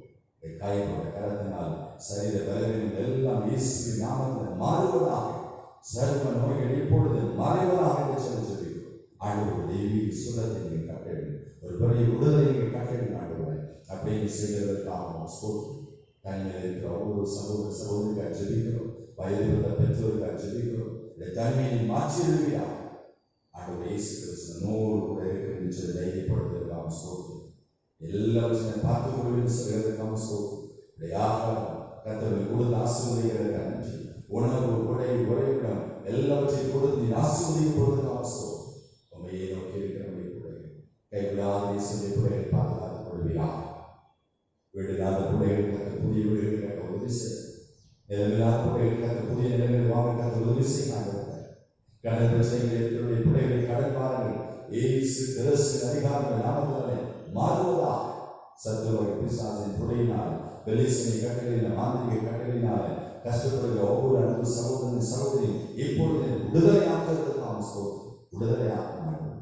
காயப்பட்ட கரத்தினால் சரீர பலவீனங்கள் எல்லாம் இயேசுவின் நாமத்தில் மாறுவதாக, சர்வ நோய்கள் இப்பொழுது மறைவதாக என்று சொல்லி தெரிவிக்கிறோம். ஆண்டவர் தெய்வீக சுகத்தை நீங்கள் கட்டளை ஒரு பெரிய விடுதலை கட்டளை ஆண்டவரை அப்படின்னு செய்வதற்காக ஸ்தோத்திரம். தனிமையில் இருக்கிற ஒவ்வொரு சகோதர சகோதரிக்காக ஜெபிக்கிறோம். வயது பெற்றோருக்காக ஜெபிக்கிறோம். தனிமையை மாற்றிடுவீரா. ஆண்டவர் இயேசு கிறிஸ்து நோடு கூட இருக்கிற சொல்லி தைரியப்படுத்துவதற்காக ஸ்தோத்திரம். எல்லாவற்றையும் பார்த்துக் கொள்வது சொல்கிறதுக்காக ஸ்தோத்திரம். கத்தரை கொடுத்து ஆசீர்வதிக்கிறதுக்காக நன்றி. உணவு உடை உறைவிடம் எல்லாவற்றையும் கொடுத்து ஆசீர்வதிக்கப்படுவதற்காக ஸ்தோத்திரம். உண்மையை நோக்கி இருக்கிற கைவிடாத இயேசுவின் பிள்ளைகளை பாதுகாத்துக் கொள்வீரா. வீடில்லாத பிள்ளைகள் கத்த புதிய வீடுகள் கட்ட உதவி செய்ய, நிலவில்லாத பிள்ளைகள் கத்த புதிய நிலங்கள் வாங்க கத்த உதவி செய்ய. கடல் பிரச்சனைகளை பிள்ளைகளை கடல் பாருங்கள். இயேசு கிறிஸ்து அதிகாரங்கள் நாமத்தினாலே மாறுவதா. சத்துவகை பிசாசின் துணையினால் பெலிசனை கட்டளையின மாந்திரிக கட்டளையினால கஷ்டப்படுகிற ஒவ்வொரு அன்பு சகோதரன் சகோதரி இப்பொழுது விடுதலை ஆக்குவதற்கான விடுதலை ஆக்க மாட்டோம்.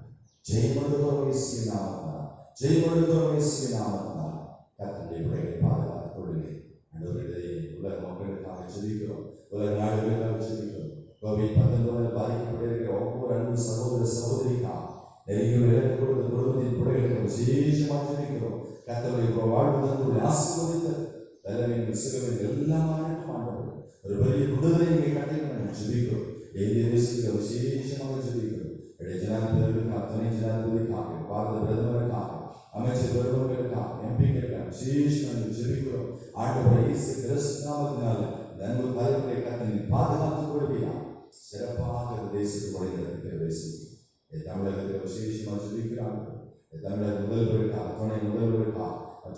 ஜெயமடுகிறோம் இயேசுவின் நாமத்தினால், ஜெயமடுகிறோம் இயேசுவின் நாமத்தினால் கர்த்தருடைய பிள்ளைகளை பாதுகாத்துக் கொள்ளுங்கள். ஆண்டவரே, உலக மக்களுக்காக ஜெபிக்கிறோம், உலக நாடுகளுக்காக ஜெபிக்கிறோம். கோவிட்-19 பாதிக்கப்பட்டிருக்கிற ஒவ்வொரு அன்பு சகோதர சகோதரிக்காக நெருங்கிய இழந்து கொடுத்த குடும்பத்தின் பிள்ளைகளுக்கு விசேஷமாக ஜெபிக்கிறோம். கர்த்தருடைய வாழ்வு ஆசீர்வதித்த தலைமையின் சிறுவர்கள் எல்லாம் ஆண்டவர் ஒரு பெரிய விடுதலை கட்டளை ஜெபிக்கிறோம். இந்திய தேசத்துக்கு விசேஷமாக ஜெபிக்கிறோம். ஜனாதிபதிகளுக்காக, துணை ஜனாதிபதிக்காக, பாரத பிரதமருக்காக, அமைச்சர் ஜெபங்களுக்காக எம்பிக்களுக்காக விசேஷமாக ஜெபிக்கிறோம். ஆண்டவரே இயேசு கிறிஸ்து நாமத்தினால நன்மை தலைமுறை கத்தனை பாதுகாத்துக் கொள்கிறார். சிறப்பாக தேசத்துக்கு வழிநடத்துகிற தமிழகத்தில் விசேஷமாக ஜெபிக்கிறார்கள். தமிழக முதல்வருக்காக, துணை முதல்வருக்காக,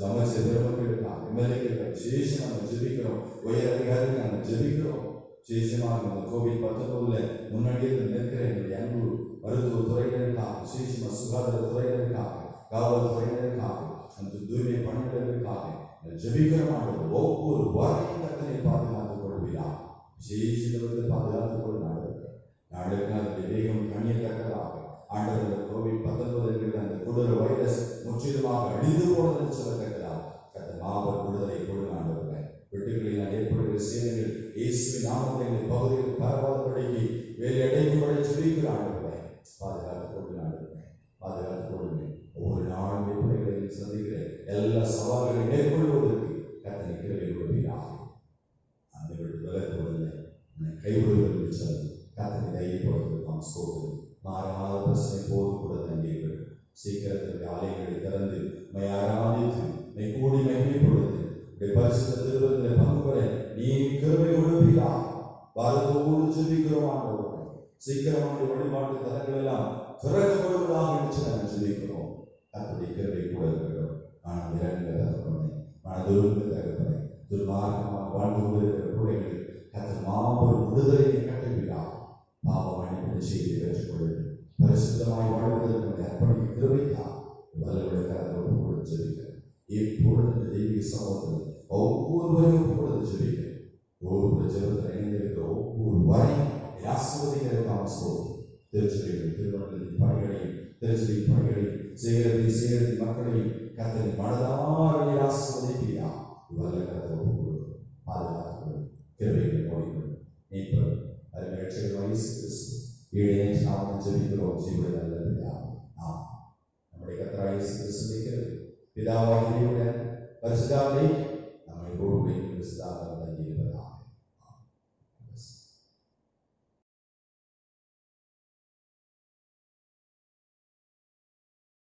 அமைச்சர் பெருமக்களுக்காக, எம்எல்ஏக்களுக்காக விசேஷமாக ஜெபிக்கிறோம். உயர் அதிகாரிகளுக்காக ஜெபிக்கிறோம். விசேஷமாக இந்த கோவிட்-19 முன்னணியில் நிற்கிற எங்களுடைய அன்பு மருத்துவ துறையினருக்காக, விசேஷமாக சுகாதார துறையினருக்காக, காவல்துறையினருக்காக, அந்த தூய்மை பணியாளர்களுக்காக ஜெபிக்கிறோம். ஒவ்வொரு வரையும் கத்தனை பாதுகாத்துக் கொள்கிறார். விசேஷத்தை பாதுகாத்துக் கொள்ள நாடுகளுக்கு அதனுடைய வேகம் கண்ணியத்தக்கதாக ஆண்டவர் கோவிட்-19 என்கிற அந்த கொடூர வைரஸ் முற்றிலுமாக அழிந்து போனதென்று சொல்லத்தக்கதாக கத்த மாபெரும் விடுதலை கொடுங்க ஆண்டவரே. வீட்டுகளில் ஏற்படுகிற சேதங்கள் இயேசுவின் நாமத்தில் பகுதியில் பரவாதபடிக்கு வேலை அடைக்கும்படி ஜெபிக்கிற ஆண்டவரே பாதுகாத்துக் கொள்ளுங்க ஆண்டவரே, பாதுகாத்துக் கொள்ளுங்க. ஒவ்வொரு நாளும் பிள்ளைகளில் சந்திக்கிற எல்லா சவால்களை மேற்கொள்வதற்கு கத்தனை கிருபை கொடுப்பீராக. அந்த விலக்குவதில்லை, கைவிடுவதில்லை சொல்லி கத்தனை தைரியப்படுத்துவதற்கான சோதனை மாறாத பிரச்சனை போது கூட தங்கீர்கள். சீக்கிரத்தில் ஆலயங்களை திறந்து ஆராதித்து கூடி மகிமைப்படுத்தி பரிசுத்த திருவதில் பங்கு பெற நீ கிருபை கொடுப்பீராக. பாரதோடு ஜெபிக்கிறோம் ஆண்டவரே. சீக்கிரமான வழிபாட்டு தலங்கள் எல்லாம் திறக்கப்படுவதாக என்று நாங்கள் ஜெபிக்கிறோம். கர்த்தருடைய கிருபை கூட இருக்கிறோம். ஆனால் இரண்டு தகப்பனை மனதுருந்த தகப்பனை துர்மார்க்கமாக வாழ்ந்து கொண்டிருக்கிற பிள்ளைகள் கர்த்தர் மாபெரும் விடுதலையை கட்டுவீராக. பாவ மன்னிப்பு செய்தி பெற்றுக்கொள்ளுங்கள். பரிசுத்தமாய் வாழ்வதற்கு அர்ப்பணிக்க கிருபைக்காக வல்லவருடைய கரத்தை ஒப்புக் கொடுத்து ஜெபிக்கிறேன். இப்பொழுது தெய்வீக சமூகத்தில் ஒவ்வொருவரையும் ஒப்புக் கொடுத்து ஜெபிக்கிறேன். ஒவ்வொரு ஜெபத்தில் இணைந்திருக்கிற ஒவ்வொரு வரையும் ஆசீர்வதிக்கிறதுக்கான சோதனை திருச்சபைகளின் திருமணங்களின் பணிகளையும் திருச்சபையின் பணிகளையும் சேகரத்தி மக்களையும் கர்த்தரின் மனதார ஆசீர்வதிப்பீராக. வல்ல கரத்தை ஒப்புக் கொடுக்கிறோம். பாதுகாத்துக் கிருபைகளை ஓடிக்கொள்ளும் நீப்பர் அருமையற்றவராகிய இயேசு கிறிஸ்து ஏழை நாமத்தில் ஜெபிக்கிறோம். ஜீவனை நல்ல பிதாவே. ஆமென். நம்முடைய கர்த்தராகிய இயேசு கிறிஸ்துவின் கிருபை பிதாவாகிய தேவனுடைய பரிசுத்த ஆவியின் நம்மை ஒருவரையும் கிறிஸ்துவாக